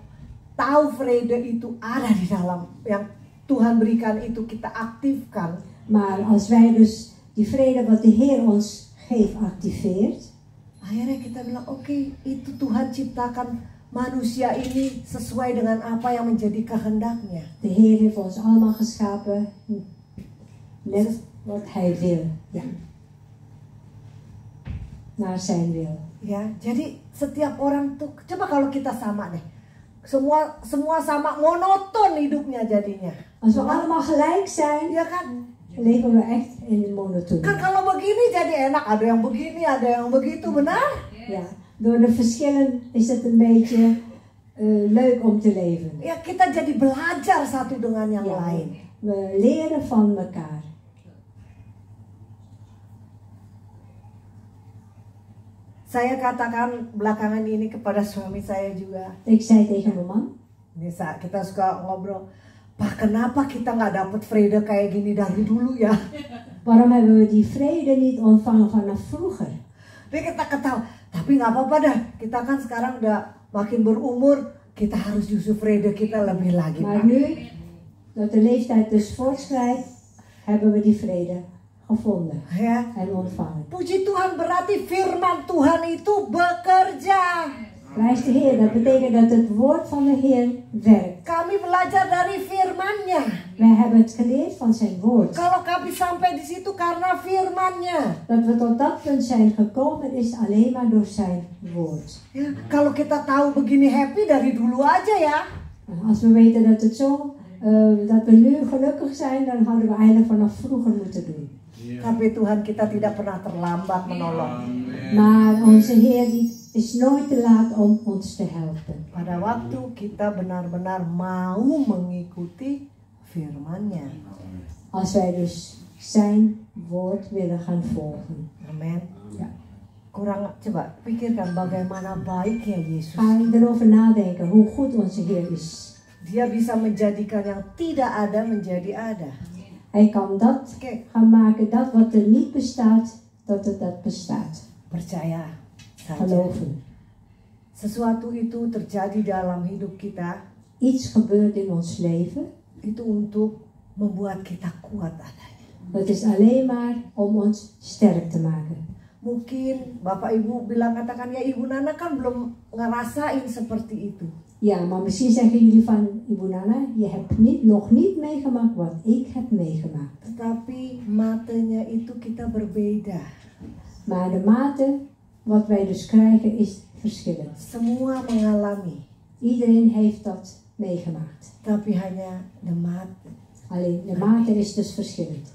tahu vrede itu ada di dalam yang Tuhan berikan itu, kita aktifkan. Maar als wij dus die vrede wat de Heer ons geeft activeert, Akhirnya kita bilang, oke, itu Tuhan ciptakan manusia ini sesuai dengan apa yang menjadi kehendaknya. de Heer heeft ons allemaal geschapen net wat hij wil. Ja. Naar zijn wil. Ya, jadi setiap orang tuh, coba kalau kita sama deh. Semua sama, monoton hidupnya jadinya. Als we allemaal gelijk zijn, Ya kan? leven we echt in de monotonie. Kan kalau begini jadi enak, ada yang begini, ada yang begitu, benar? Ja, door de verschillen is het een beetje leuk om te leven. Ya, kita jadi belajar satu dengan yang Ja, lain. we leren van elkaar. Saya katakan belakangan ini kepada suami saya juga. Ik zei tegen mijn man, Ini saat kita suka ngobrol, Pak, kenapa kita nggak dapet vrede kayak gini dari dulu ya? waarom hebben we die vrede niet ontvangen vanaf vroeger? Jadi kita ketawa, tapi nggak apa-apa dah. Kita kan sekarang udah makin berumur, kita harus justru vrede kita lebih lagi. Maar Pak. nu, dat de leeftijd dus voortschrijdt, hebben we die vrede gevonden Ya. en ontvangen. Puji Tuhan, berarti firman Tuhan itu bekerja. Prijs de Heer, dat betekent dat het woord van de Heer werkt. Kami belajar dari firman-Nya. Wij hebben het geleerd van zijn woord. Kalau kami sampai di situ karena firman-Nya. Dat we tot dat punt zijn gekomen is alleen maar door zijn woord. Ya, kalau kita tahu begini happy dari dulu aja ya. Als we weten dat het zo, dat we nu gelukkig zijn, dan hadden we eigenlijk vanaf vroeger moeten doen. Tapi Tuhan kita tidak pernah terlambat menolong. Maar onze Heer is nooit te laat om ons te helpen. Pada waktu kita benar-benar mau mengikuti firman-Nya. Als wij dus zijn woord willen gaan volgen. Amin. Ja. Coba pikirkan bagaimana baiknya Yesus. Ga erover nadenken hoe goed onze Heer is. Dia bisa menjadikan yang tidak ada menjadi ada. Hij kan dat Oke, gaan maken, dat wat er niet bestaat, dat het dat bestaat. percaya saja. Geloven. Sesuatu itu terjadi dalam hidup kita Iets gebeurt in ons leven. itu untuk membuat kita kuat adanya. Dat is alleen maar om ons sterk te maken. Mungkin Bapak Ibu bilang katakan ya Ibu Nana kan belum ngerasain seperti itu. Ja, maar misschien zeggen jullie van, Ibu Nana, je hebt nog niet meegemaakt wat ik heb meegemaakt. Tetapi matanya itu kita berbeda. Maar de mate wat wij dus krijgen is verschillend. Semua mengalami, Iedereen heeft dat meegemaakt. tapi hanya de mate. Alleen de mate is dus verschillend.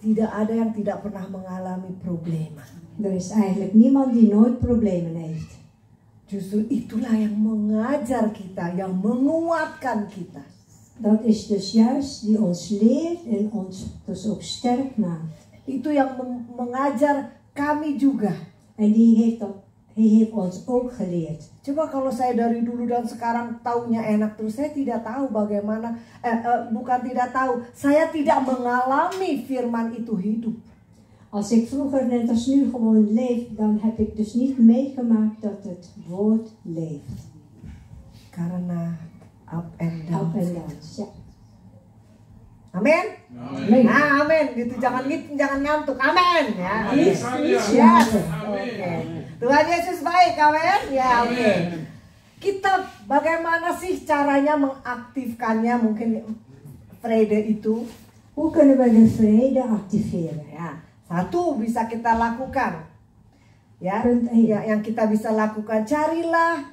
Tidak ada yang tidak pernah mengalami problema. Er is eigenlijk niemand die nooit problemen heeft. Justru itulah yang mengajar kita, yang menguatkan kita. Dat is dus juist die ons leert en ons dus ook sterk maakt. Itu yang mengajar kami juga. En die heeft ons ook geleerd. Coba kalau saya dari dulu dan sekarang taunya enak terus, saya tidak tahu bagaimana, bukan tidak tahu, saya tidak mengalami firman itu hidup. Als ik vroeger net als nu gewoon leef, dan heb ik dus niet meegemaakt dat het woord leeft. Karena up and down. Up and downs, ja. Amin. Amen. Nah, amin. Gitu jangan ngantuk. Amin. Ya. Yes, Yes. yes. Oke. Tuhan Yesus baik, amin. Ya, oke. Kita bagaimana sih caranya mengaktifkannya mungkin vrede itu? Hoe kunnen we de vrede activeren? Ya, satu bisa kita lakukan. Ya, Punt 1. ya, yang kita bisa lakukan, carilah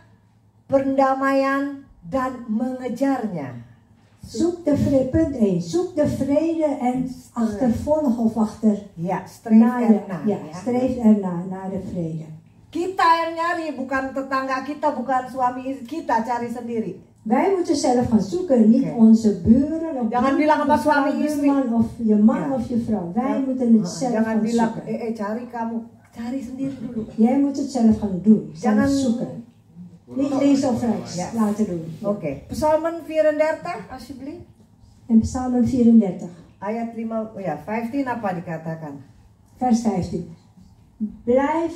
perdamaian dan mengejarnya. Zoek de vrede, punt 1. Zoek de vrede en achtervolg of Ya, streef erna. ja, streef erna, naar de vrede. Kita yang nyari, bukan tetangga kita, bukan suami kita, cari sendiri. Wij moeten zelf gaan zoeken, niet Oké. onze buren of Jangan bilang sama suami istri. buurman of je man Ja. of je vrouw. Wij moeten het zelf Jangan gaan bilang, zoeken. cari kamu, cari sendiri dulu. Jij moet het zelf gaan doen, Jangan zelf zoeken. Niet links of rechts Ja. laten doen. Oke, Psalmen 34 alsjeblieft. En Psalmen 34, Ayat 5, ya 15 apa dikatakan? vers 15. Blijf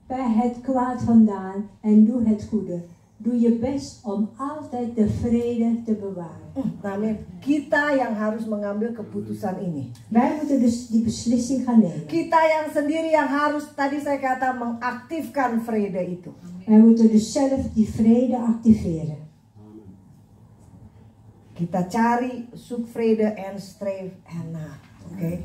bij het kwaad vandaan en doe het goede. Doe je best om altijd de vrede te bewaren. Amin. Kita yang harus mengambil keputusan ini. Wij moeten dus die beslissing gaan nemen. Kita yang sendiri yang harus, tadi saya kata, mengaktifkan vrede itu. Wij moeten dus zelf die vrede activeren. Kita cari, zoek vrede en streef erna. Oke.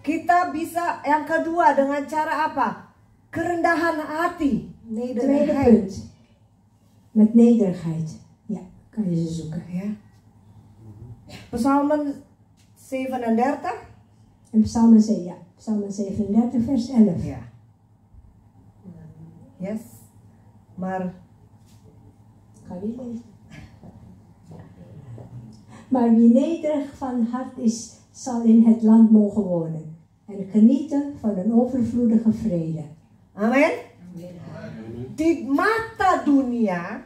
Kita bisa yang kedua dengan cara apa? Kerendahan hati. Tweede Nederigheid. punt. Met nederigheid. Ja, kan je ze zoeken. Ya. Psalmen 37. En Psalmen 37 vers 11. Ja. Yes. Maar Kan je lezen. Maar wie nederig van hart is, zal in het land mogen wonen en genieten van een overvloedige vrede. amin. Di mata dunia,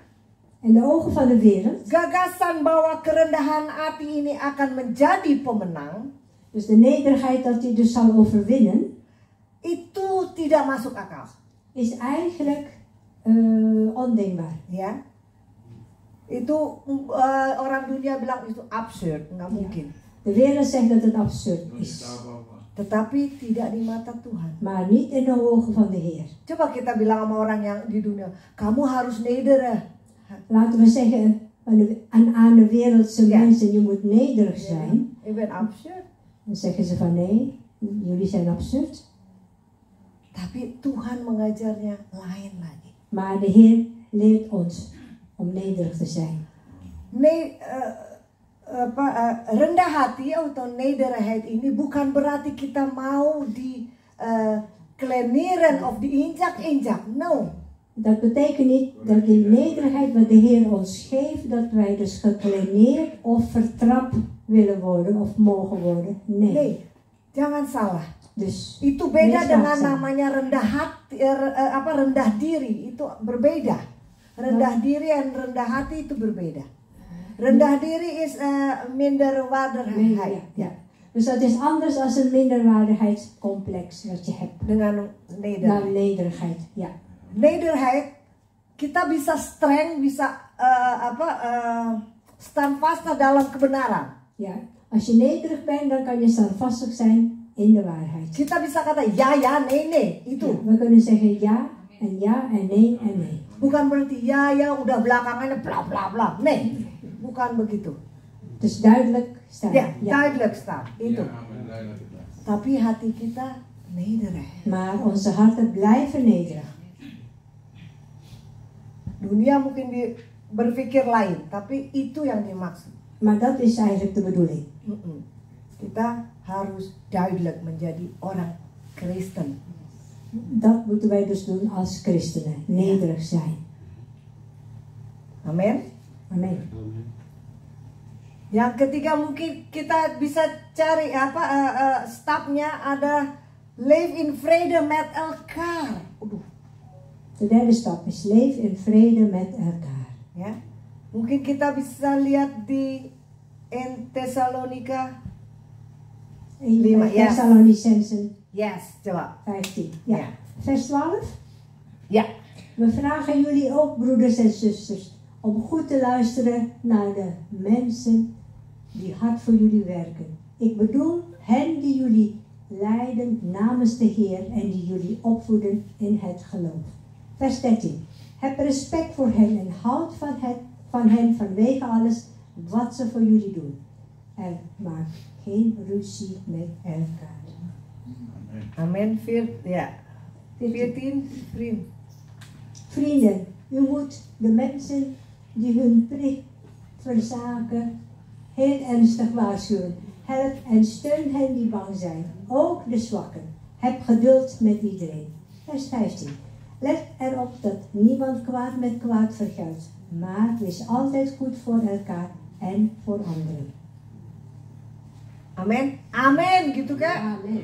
En de ogen van de wereld, gagasan bahwa kerendahan hati ini akan menjadi pemenang, dus de nederigheid dat hij dus zal overwinnen, itu tidak masuk akal. is eigenlijk ondenkbaar. Ya. Itu orang dunia bilang itu absurd, nggak mungkin. De wereld zegt dat het absurd is, Tetapi tidak di mata Tuhan. maar niet in de ogen van de Heer. Coba kita bilang sama orang yang di dunia, kamu harus nederig. Laten we zeggen aan de wereldse Ja. mensen, je moet nederig zijn. Ik ben absurd. Dan zeggen ze van nee, jullie zijn absurd. Tapi Tuhan mengajarnya lain lagi. Maar de Heer leert ons om nederig te zijn. Nee, rendah hati atau nederigheid ini bukan berarti kita mau di kleineren of diinjak-injak. No. Dat betekent niet dat die nederigheid wat de Heer ons geeft, dat wij dus gekleineerd of vertrapt willen worden of mogen worden. Nee. Nee, jangan salah. Dus Itu beda Yes, dengan Pak. namanya rendah hati, rendah diri. Itu berbeda. Rendah diri dan rendah hati itu berbeda. Rendah diri is minderwaardigheid. ja. Dus dat is anders dan een minderwaardigheidscomplex wat je hebt. Dengan nederigheid. Nou, nederigheid, ja. Nederigheid, kita bisa streng, bisa standvastig dalam kebenaran. Ja. Als je nederig bent, dan kan je standvastig zijn in de waarheid. Kita bisa kata ya, nee, nee. Itu Ja, we kunnen zeggen ja en nee en nee. bukan berarti ya udah belakangannya bla bla bla. Nee, bukan begitu. Dus duidelijk staan. Ya, duidelijk staat. Itu. Ja, Tapi hati kita nederig. Maar onze harten blijven nederig. Dunia mungkin berpikir lain, tapi itu yang dimaksud. Maar dat is eigenlijk de bedoeling. Kita harus duidelijk menjadi orang Kristen. Dat moeten wij dus doen als christenen. Nederig zijn. Amin. Amen. Yang ketiga mungkin kita bisa cari stapnya ada leef in vrede met elkaar. De derde stap is leef in vrede met elkaar. Ya, mungkin kita bisa lihat di Tesalonika 5, yes. Thessalonicensen Yes, coba. 15. Ja. Ja. Vers 12. Ya, We vragen jullie ook, broeders en zusters, om goed te luisteren naar de mensen die hard voor jullie werken. Ik bedoel hen die jullie leiden namens de Heer en die jullie opvoeden in het geloof. Vers 13. Heb respect voor hen en houd van hen vanwege alles wat ze voor jullie doen. En maak geen ruzie met elkaar. amin. 14, vriend. Vrienden, u moet de mensen die hun plicht verzaken heel ernstig waarschuwen. Help en steun hen die bang zijn, ook de zwakken. Heb geduld met iedereen. Vers 15. Let erop dat niemand kwaad met kwaad vergeldt, maar wees altijd goed voor elkaar en voor anderen. Amin. Amin gitu kan? Amen.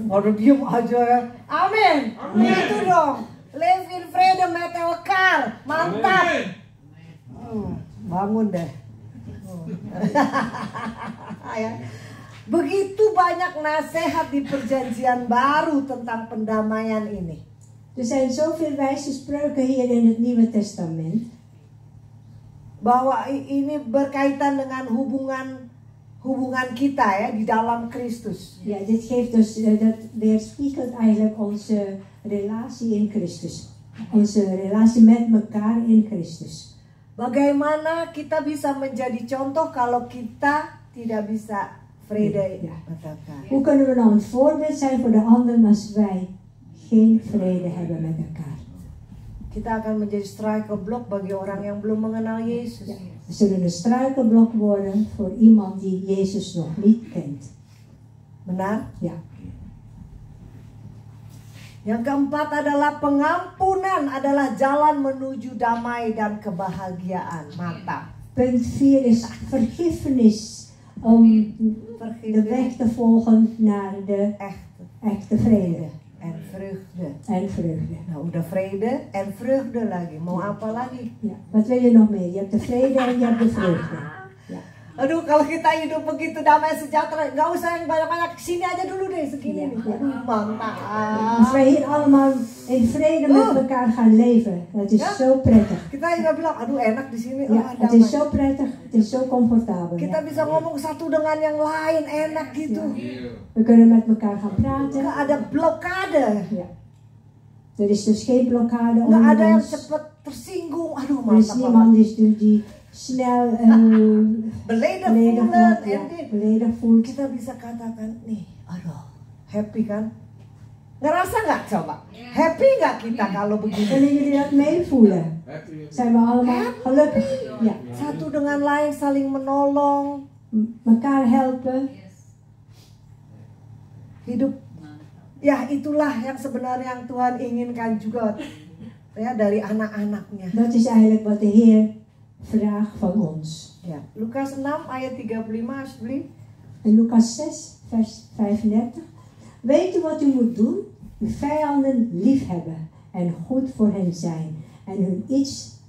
Waduh diem aja ya. Amin. Gitu dong. Leef in vrede met elkaar. Mantap. Bangun deh. Ya. Begitu banyak nasihat di perjanjian baru tentang pendamaian ini. Er zijn zoveel wijze spreuken hier in het Nieuwe Testament. Bahwa ini berkaitan dengan hubungan kita ya di dalam Kristus. Ja, dit geeft dus, dat weerspiegelt eigenlijk onze relatie in Christus. Onze relatie met elkaar in Christus. Bagaimana kita bisa menjadi contoh kalau kita tidak bisa vrede Ja. met elkaar. Hoe kunnen we nou een voorbeeld zijn voor de anderen als wij geen vrede hebben met elkaar? Kita akan menjadi struikelblok bagi orang yang belum mengenal Yesus. Ja. We zullen een struikelblok worden voor iemand die Jezus nog niet kent. Benar? Ja. Yang keempat adalah pengampunan adalah jalan menuju damai dan kebahagiaan. Mantap. Punt 4 is vergiffenis. Om de weg te volgen naar de echte vrede En vreugde. en vreugde. Nou, udah vrede en vreugde lagi. Mau apa lagi? Ja. Wat wil je nog meer? Je hebt de vrede en je hebt de vreugde. Ja. Aduh, kalau kita hidup begitu damai sejahtera, nggak usah yang banyak-banyak. Sini aja dulu deh, segini nih. Aduh, mantap. Als wij hier allemaal in vrede met elkaar gaan leven, dat is zo prettig. Kita juga bilang, aduh enak di sini. Ja, Oh, het damai. is zo prettig, het is zo comfortabel. Kita Ja. bisa ngomong satu dengan yang lain, enak gitu. We kunnen met elkaar gaan praten. Nggak ada blokade. Ja. Er is dus geen blokkade Nggak ada onder yang ons. cepet tersinggung. Aduh, Er is mantap. niemand die snel Beledigd beledigd voelen wordt. Ja, en dit. beledigd voelt. Kita bisa katakan nih, aduh, happy kan? Ngerasa nggak coba? Happy nggak kita kalau begini? Kunnen jullie dat meevoelen? Zijn we allemaal gelukkig? Ja. Satu dengan lain saling menolong, Elkaar helpen. hidup. Ya itulah yang sebenarnya yang Tuhan inginkan juga ya dari anak-anaknya. Dat is eigenlijk wat de Heer vraagt van ons. Ya, Lukas 6 ayat 35 alsjeblieft. In Lucas 6, vers 35. Weet u wat u moet doen? Uw vijanden liefhebben en goed voor hen zijn. En hun iets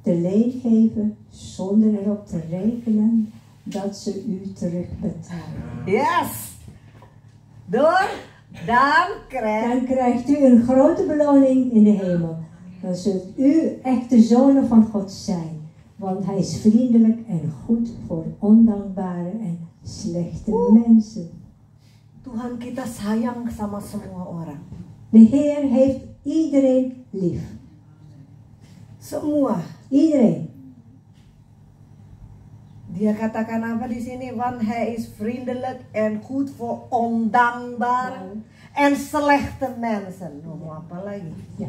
te leen geven zonder erop te rekenen dat ze u terugbetalen. Yes. Door dan krijg Dan krijgt u een grote beloning in de hemel. Dan zult u echte zonen van God zijn. Want hij is vriendelijk en goed voor ondankbare en slechte mensen. Tuhan kita sayang sama semua orang. De Heer heeft iedereen lief. Semua. Iedereen. Dia katakan apa di sini? Want hij is vriendelijk en goed voor ondankbare en slechte mensen. Nou, mau apa lagi? Ja.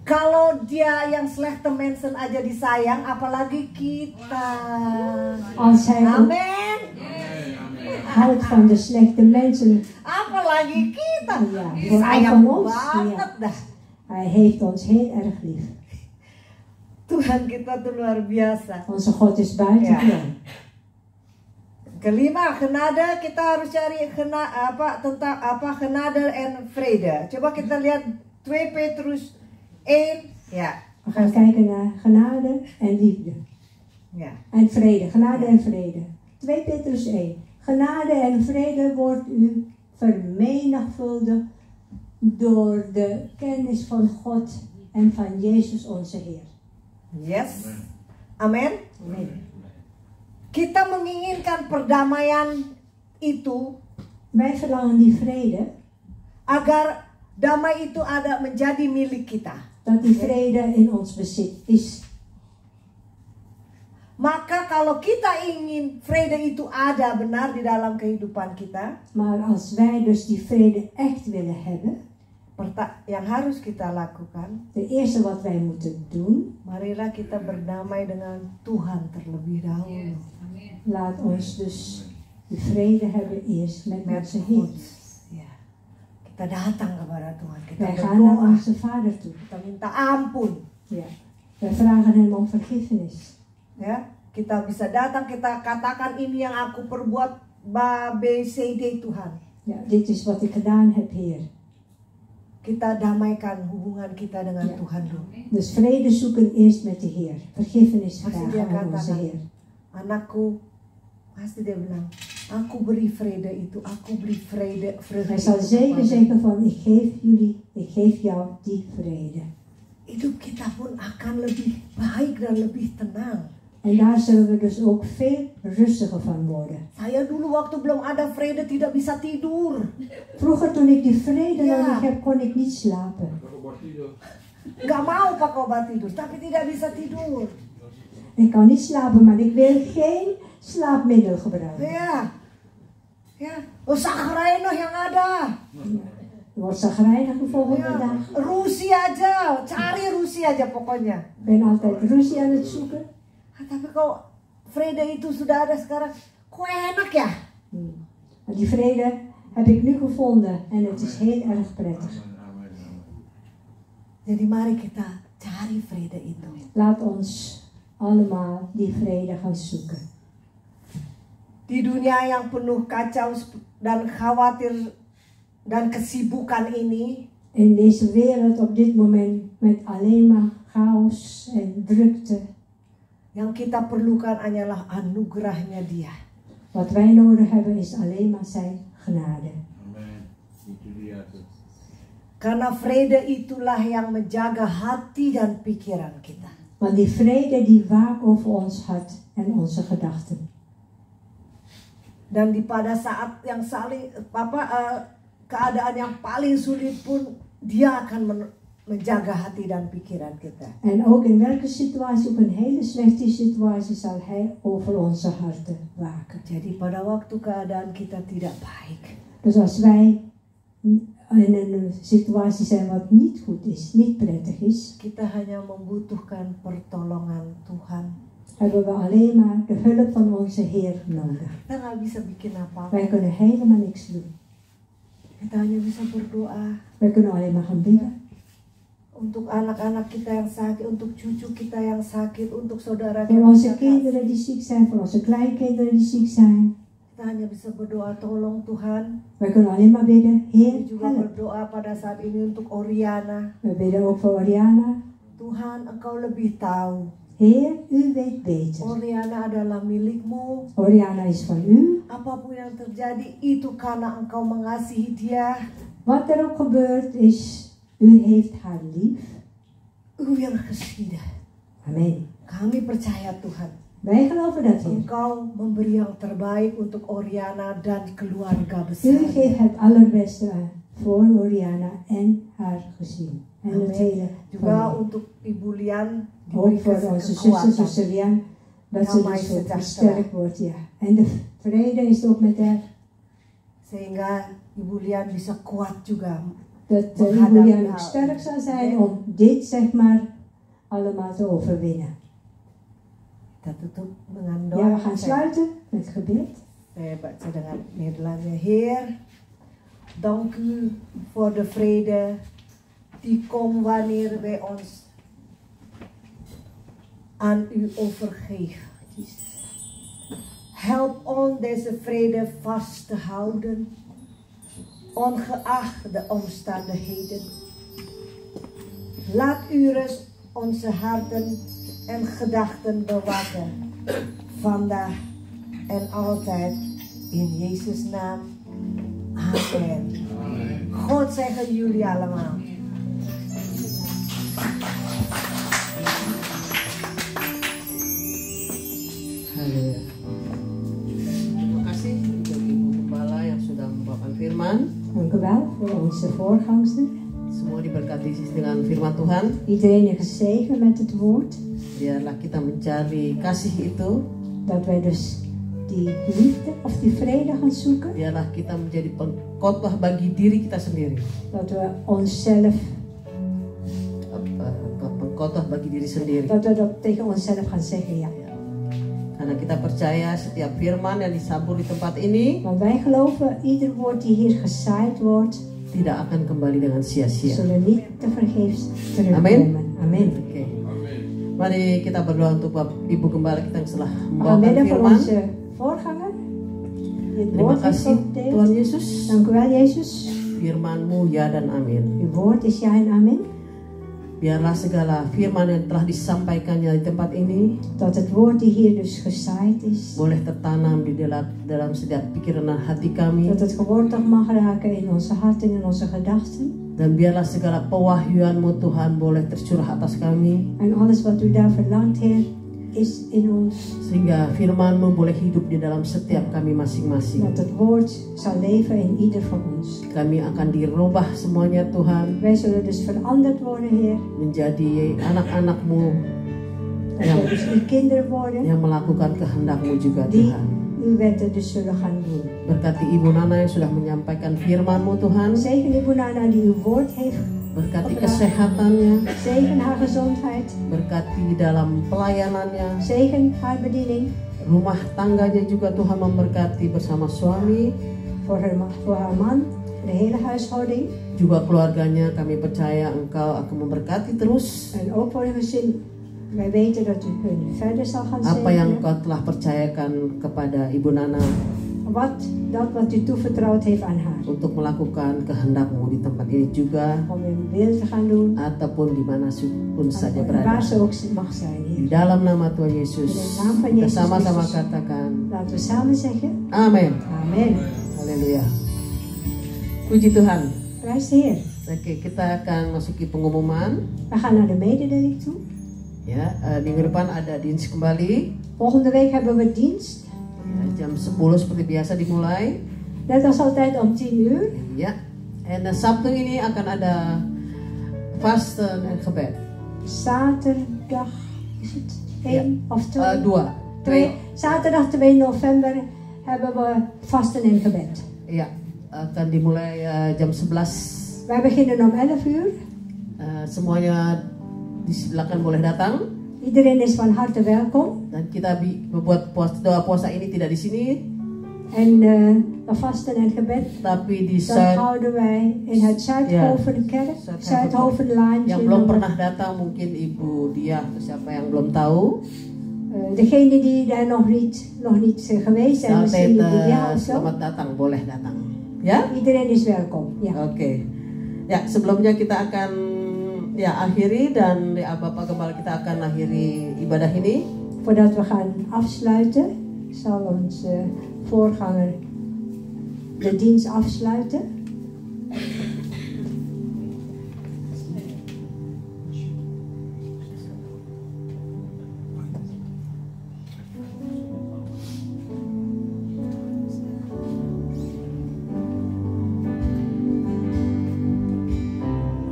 Kalau dia yang slechte mensen aja disayang, apalagi kita. Als hij Amin. houdt van de slechte mensen, Apalagi kita. Ja, Disayang vooral van ons, banget ja. dah. hij heeft ons heel erg lief. Tuhan kita tuh luar biasa. Onze God is buitengewoon. Kelima, genade. Kita harus cari genade en vrede. Coba kita lihat 2 Petrus 1. Ja. We gaan kijken naar genade en liefde. Ja. En vrede. Genade en vrede. 2 Petrus 1. Genade en vrede wordt u vermenigvuldigd door de kennis van God en van Jezus onze Heer. Yes. Amin. Amen. Kita menginginkan perdamaian itu Wij verlangen die vrede, agar damai itu ada menjadi milik kita. dat die vrede in ons bezit is. Maka kalau kita ingin vrede itu ada benar di dalam kehidupan kita, Maar als wij dus die vrede echt willen hebben, yang harus kita lakukan, de eerste wat wij moeten doen, marilah kita berdamai dengan Tuhan terlebih dahulu. laat ons dus die vrede hebben eerst met Met onze Heer. God. Ya. Kita datang kepada Tuhan, kita Wij gaan naar berdoa, onze Vader toe. kita minta ampun. Ja. Wij vragen hem om vergiffenis. Ya, kita bisa datang, kita katakan ini yang aku perbuat, B, C, D Tuhan. Ja, dit is wat ik gedaan heb, Heer. Kita damaikan hubungan kita dengan Ya. Tuhan dulu. Dus vrede zoeken eerst met de Heer. Vergiffenis Pasti dia vragen aan onze katakan, Heer. anakku, pasti dia bilang, aku beri vrede itu, aku beri vreugde Hij zal zeker kepadamu. zeggen van, ik geef jou die vrede. Hidup kita pun akan lebih baik dan lebih tenang. En daar zullen we dus ook veel rustiger van worden. Saya dulu waktu belum ada vrede tidak bisa tidur. Vroeger toen ik die vrede Ja. nodig heb, kon ik niet slapen. Gak mau pakai obat tidur, tapi tidak bisa tidur. Ik kan niet slapen, maar ik wil geen slaapmiddel gebruiken. Ja. Ja. Oh, zagrijnig yang ada. Je wordt zagrijnig de volgende Ja. dag. Rusie aja, cari Rusie aja pokoknya. Ik ben altijd ruzie aan het zoeken. Tapi kok vrede itu sudah ada sekarang, kok enak ya? Maar die vrede heb ik nu gevonden en het is heel erg prettig. Amen. Jadi mari kita cari vrede itu. Laat ons allemaal die vrede gaan zoeken. Di dunia yang penuh kacau dan khawatir dan kesibukan ini, In deze wereld op dit moment met alleen maar chaos en drukte. yang kita perlukan hanyalah anugerahnya Dia. Wat wij nodig hebben is alleen maar zijn genade. Amen. Itu dia tuh. Karena vrede itulah yang menjaga hati dan pikiran kita. Want die vrede die waakt over ons hart en onze gedachten. Dan pada saat yang keadaan yang paling sulit pun Dia akan menjaga hati dan pikiran kita. En ook in welke situatie, ook een hele slechte situatie, zal Hij over onze harten waken. Jadi pada waktu keadaan kita tidak baik, Dus als wij in een situatie zijn wat niet goed is, niet prettig is, kita hanya membutuhkan pertolongan Tuhan. hebben we alleen maar de hulp van onze Heer nodig. Kita nggak bisa bikin apa-apa. Wij kunnen helemaal niks doen. Kita hanya bisa berdoa Wij kunnen alleen maar gaan bidden. untuk anak-anak kita yang sakit, untuk cucu kita yang sakit, untuk saudara Voor kita. onze kinderen die ziek zijn, voor onze kleinkinderen die ziek zijn. Kita hanya bisa berdoa, tolong Tuhan. Wij kunnen alleen maar bidden, Heer, Kami juga help. berdoa pada saat ini untuk Oriana. We bidden ook voor Oriana. Tuhan, Engkau lebih tahu. Heer, u weet beter. Oriana adalah milikmu. Oriana is van u. Apapun yang terjadi itu karena Engkau mengasihi dia. Wat er ook gebeurt is, u heeft haar lief. U yang geschieden. Amen. Kami percaya Tuhan, Wij geloven dat, Heer. Engkau memberi yang terbaik untuk Oriana dan keluarga U besar. geeft het allerbeste voor Oriana en haar gezin. En het hele Juga familie. untuk Ibu Lian Ook diberi voor onze kekuatan. zuster Lian, dat ze Damai dus sejahtera. versterkt wordt, ja. En de vrede is ook met haar. Sehingga Ibu Lian bisa kuat juga. Dat Ibu Lian ook sterk zal zijn om dit, zeg maar, allemaal te overwinnen. Kita tutup dengan doa. Ja, we gaan sluiten met gebed. Saya baca dengan Nederlandnya. Heer, dank u voor de vrede die komt wanneer wij ons aan u overgeven. Help ons deze vrede vast te houden, ongeacht de omstandigheden. Laat u rust onze harten en gedachten bewaken, vandaag en altijd. In Jezus' naam. Amen. God zegen jullie allemaal. Haleluya. Terima kasih untuk Ibu Gembala yang sudah membawakan firman. Dank u wel voor onze voorgangster. Semua diberkati dengan firman Tuhan. Iedereen is gezegend met het woord. Biarlah kita mencari kasih itu. Dat wij dus die liefde of die vrede gaan zoeken. Biarlah kita menjadi pengkhotbah bagi diri kita sendiri. Dat we onszelf, Pengkhotbah bagi diri sendiri. dat we dat tegen onszelf gaan zeggen, ja. Karena kita percaya setiap firman yang disabur di tempat ini Want wij geloven, ieder woord die hier gezaaid wordt, tidak akan kembali dengan sia-sia. zullen niet te vergeefs terugkomen. Amen. Amen. Oke. Mari kita berdoa untuk Ibu Gembala kita yang telah We gaan membawakan bidden voor firman. onze voorganger. Die het Terima woord heeft kasih gedeeld. Tuhan Yesus. Dank u wel, Jezus. Firman-Mu ya dan amin. Uw woord is ja en amen. Biarlah segala firman yang telah disampaikannya di tempat ini Dat het woord die hier dus gezaaid is, boleh tertanam di dalam setiap pikiran dan hati kami. dat het geworteld mag raken in onze harten en onze gedachten. Dan biarlah segala pewahyuan-Mu Tuhan boleh tercurah atas kami. En alles wat u daar verlangt, Heer, is in ons. Sehingga firman-Mu boleh hidup di dalam setiap kami masing-masing. Dat het woord zal leven in ieder van ons. Kami akan dirubah semuanya Tuhan. Wij zullen dus veranderd worden, Heer. Menjadi anak-anak-Mu Dat wij dus uw kinderen worden, yang melakukan kehendak-Mu juga die Tuhan. uw wetten dus zullen gaan doen. Berkati Ibu Nana yang sudah menyampaikan firman-Mu Tuhan. Zegen Ibu Nana die uw woord heeft. Berkati kesehatannya, Zegen haar gezondheid. berkati dalam pelayanannya, Zegen haar bediening. rumah tangganya juga Tuhan memberkati bersama suami, Voor haar man, de hele huishouding. juga keluarganya. Kami percaya Engkau akan memberkati terus En ook voor hun gezin. Wij weten dat u hun verder zal gaan apa yang zegenen. Engkau telah percayakan kepada Ibu Nana Wat u toevertrouwd heeft aan haar. untuk melakukan kehendak-Mu di tempat ini juga Om uw wil te gaan doen. ataupun di mana pun saja Waar berada. ze ook mag zijn. Di Heer. dalam nama Tuhan Yesus, In de naam van kita Yesus sama-sama Kristus. katakan Laten we samen zeggen. Amin. Amen. Haleluya. Puji Tuhan. Prijs de Heer. Oke, kita akan masuki pengumuman. We gaan naar de mededeling toe. Ya, minggu depan ada dienst kembali. Volgende week hebben we dienst. Ya, jam 10 seperti biasa dimulai. Net als altijd om 10 uur. Ya. En Sabtu ini akan ada vasten en gebed. Zaterdag is het 1 of 2? 2. Zaterdag 2 november hebben we vasten en gebed. Ya, akan dimulai jam 11. Wij beginnen om 11 uur. Semuanya disilakan boleh datang. Iedereen is van harte welkom. Dan kita membuat doa puasa ini tidak di sini, En vasten en gebed, tapi di dat houden wij in het Zuidhovenkerk, Zuidhovenlaantje. Yang belum pernah datang mungkin Ibu Dia atau siapa yang belum tahu. Degene die daar nog niet geweest zijn, misschien Ibu Dia of zo. Selamat datang, boleh datang. Ya? Iedereen is welkom. Ja. Oke. Ya, sebelumnya kita akan akhiri dan Bapak Gembala kita akan akhiri ibadah ini. Voordat we gaan afsluiten, zal onze voorganger de dienst afsluiten.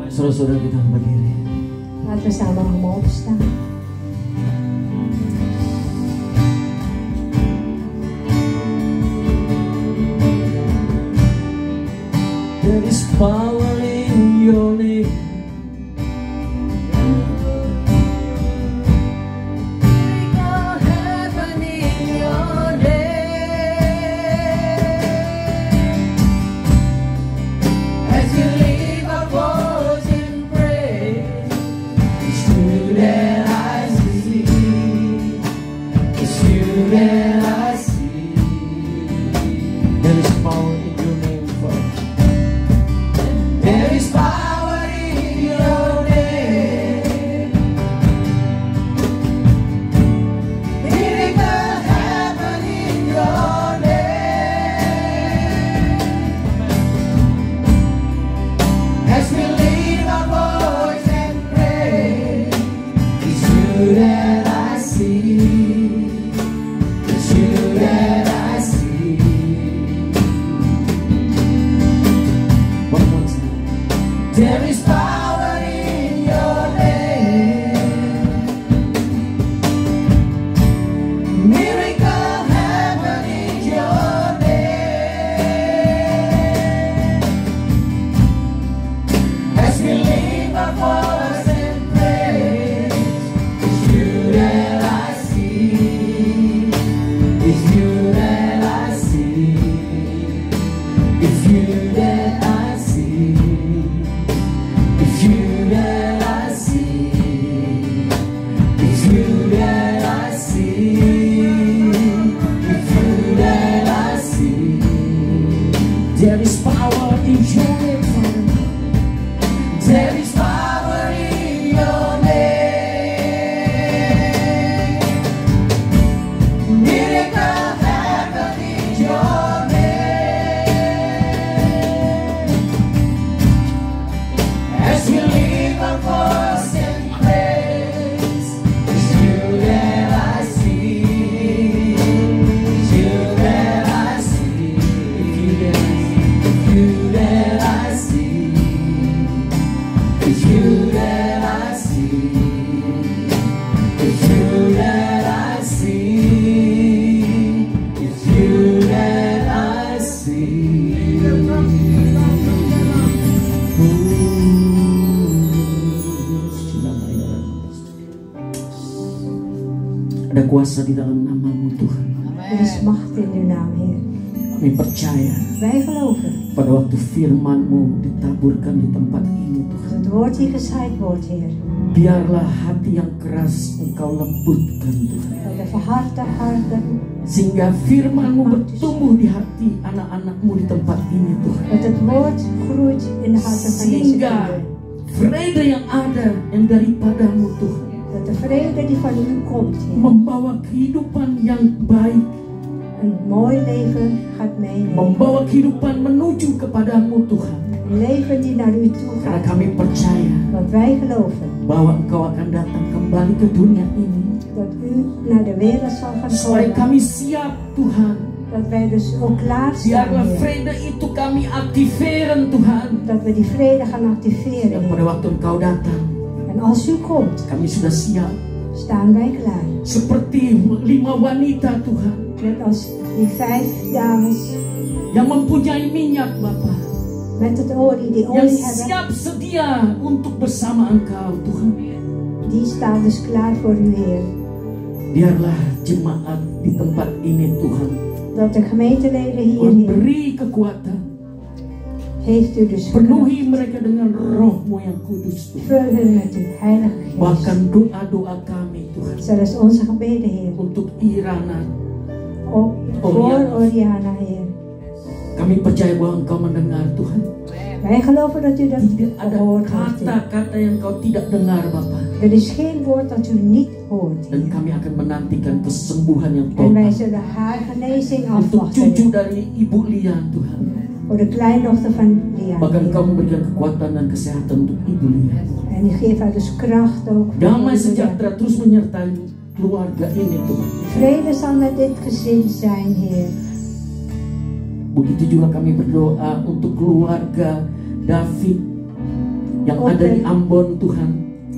Saudara-saudara kita berdiri. Laten we samen allemaal opstaan. There is power in your name. Miracle happen in your name. As you lift our voice in praise, it's you that I see. It's you that I see. There is power in your name, Father. There is power in Ada kuasa di dalam nama-Mu Tuhan. Er is macht in uw naam, Heer. Kami percaya Wij geloven pada waktu firman-Mu ditaburkan di tempat ini dat Tuhan. het woord hier gezaaid wordt, Heer. Biarlah hati yang keras Engkau lembutkan Tuhan. Dat de verharde harten, Sehingga firman-Mu bertumbuh di hati anak-anak-Mu di tempat ini Tuhan. dat het woord groeit in de harten van deze Sehingga kinderen. vrede yang ada yang daripada-Mu Tuhan Dat de vrede die van u komt, Heer, membawa kehidupan yang baik, een mooi leven gaat meenemen. membawa kehidupan menuju kepada-Mu Tuhan. Een leven die naar u toe Karena gaat. kami percaya Want wij geloven bahwa Engkau akan datang kembali ke dunia ini, dat u naar de wereld zal gaan supaya komen. kami siap Tuhan. Dat wij dus ook klaarstaan, Biarlah Heer. vrede itu kami aktiveren Tuhan. Dat we die vrede gaan activeren, Dan pada Heer. waktu Engkau datang, En als u komt, kami sudah siap. staan wij klaar. Seperti 5 wanita Tuhan Net als die 5 dames yang mempunyai minyak Bapa, met het olie, die yang olie hebben, siap sedia untuk bersama Engkau Tuhan. die staan dus klaar voor u, Heer. Biarlah jemaat di tempat ini Tuhan, Dat de gemeenteleden hier, Tuhan Heer, beri kekuatan, heeft u dus penuhi kracht. mereka dengan roh-Mu yang kudus Tuhan. Vul hun met uw heilige geest. Bahkan doa-doa kami Tuhan Zelfs onze gebeden, Heer. untuk Irana, Ook voor Oriana, Heer. kami percaya bahwa Engkau mendengar Tuhan. Wij geloven dat u dat Tidak ada gehoord heeft. Heer. kata-kata yang Engkau tidak dengar Bapa. Er is geen woord dat u niet hoort, Dan Heer. kami akan menantikan kesembuhan yang En wij total zullen haar genezing untuk afwachten, cucu Heer. dari Ibu Lian Tuhan. Voor de kleindochter van Lian, Bahkan Engkau Heer. memberikan kekuatan dan kesehatan untuk Ibu Lian. En u geeft haar dus kracht ook. voor Damai Lian. sejahtera terus menyertai keluarga ini Tuhan. Vrede zal met dit gezin zijn, Heer. Begitu juga kami berdoa untuk keluarga David yang Oke. ada di Ambon Tuhan.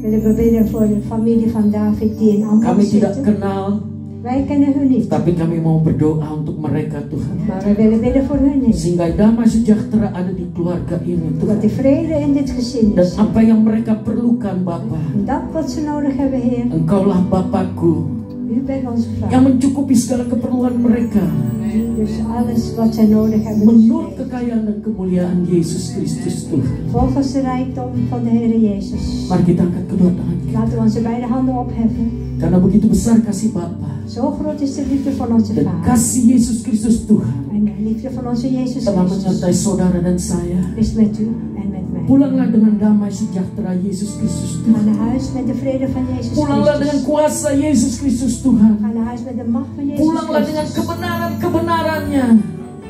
Willen we bidden voor de familie van David die in Ambon Kami tidak zitten. kenal, Wij kennen hun niet. tapi kami mau berdoa untuk mereka Tuhan. Maar we willen bidden voor hun niet. Sehingga damai sejahtera ada di keluarga ini Dat Tuhan. die vrede in dit gezin Dan is. apa yang mereka perlukan Bapa, En dat wat ze nodig hebben, Heer. Engkaulah Bapakku U bent onze yang vader. mencukupi segala keperluan mereka Die dus alles wat zij nodig hebben. menurut Dus kekayaan dan kemuliaan Yesus Kristus Tuhan. volgens de rijkdom van de Heer Jezus. Mari kita angkat kedua tangan kita. Laten we onze beide handen opheffen. Karena begitu besar kasih Bapa Zo groot is de liefde van onze dan Vader. kasih Yesus Kristus Tuhan En de liefde van onze Jezus telah Christus menyertai saudara dan saya. is met u en met mij. Pulanglah dengan damai sejahtera Yesus Kristus Ga Tuhan. naar huis met de vrede van Jezus Pulanglah dengan Christus. kuasa Yesus Kristus Tuhan. Ga naar huis met de macht van Jezus Pulanglah dengan Christus. kebenaran-kebenarannya.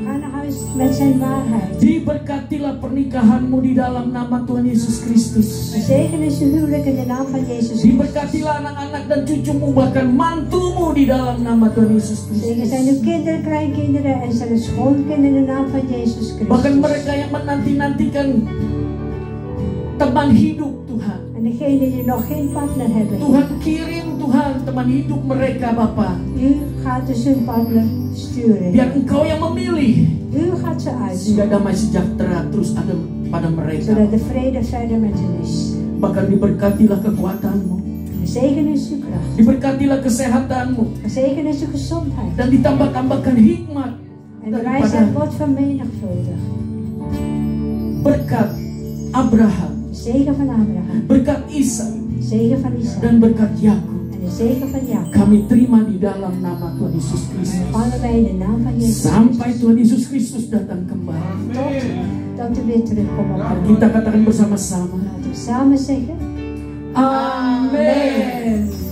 Ga naar huis met zijn waarheid. Diberkatilah pernikahanmu di dalam nama Tuhan Yesus Kristus. Zegen is uw huwelijk in de naam van Jezus Christus. Diberkatilah anak-anak dan cucumu, bahkan mantumu di dalam nama Tuhan Yesus Zegen Kristus. zijn uw kinderen, kleinkinderen en zelfs schoonkinderen in de naam van Jezus Bahkan Christus. mereka yang menanti-nantikan teman hidup Tuhan. En degenen die nog geen partner hebben, Tuhan kirim Tuhan teman hidup mereka Bapa. u gaat dus hun partner sturen. Biar Engkau yang memilih. U gaat ze uit, Sehingga damai sejahtera terus ada pada mereka. zodat de vrede verder met hen is. Bahkan diberkatilah kekuatanmu. Zegen is uw kracht. Diberkatilah kesehatanmu. Zegen is uw gezondheid. Dan ditambah-tambahkan hikmat En de daripada wijsheid wordt vermenigvuldigd. berkat Abraham, Zegen van Abraham. berkat Ishak, Zegen van Isaac. dan berkat Yakub. En de zegen van Jacob. Kami terima di dalam nama Tuhan Yesus Kristus. Vangen wij in de naam van Jezus Sampai Christus. Tuhan Yesus Kristus datang kembali. Tot u weer terugkomt op aarde. Kita katakan bersama-sama. Laten we samen zeggen. Amin.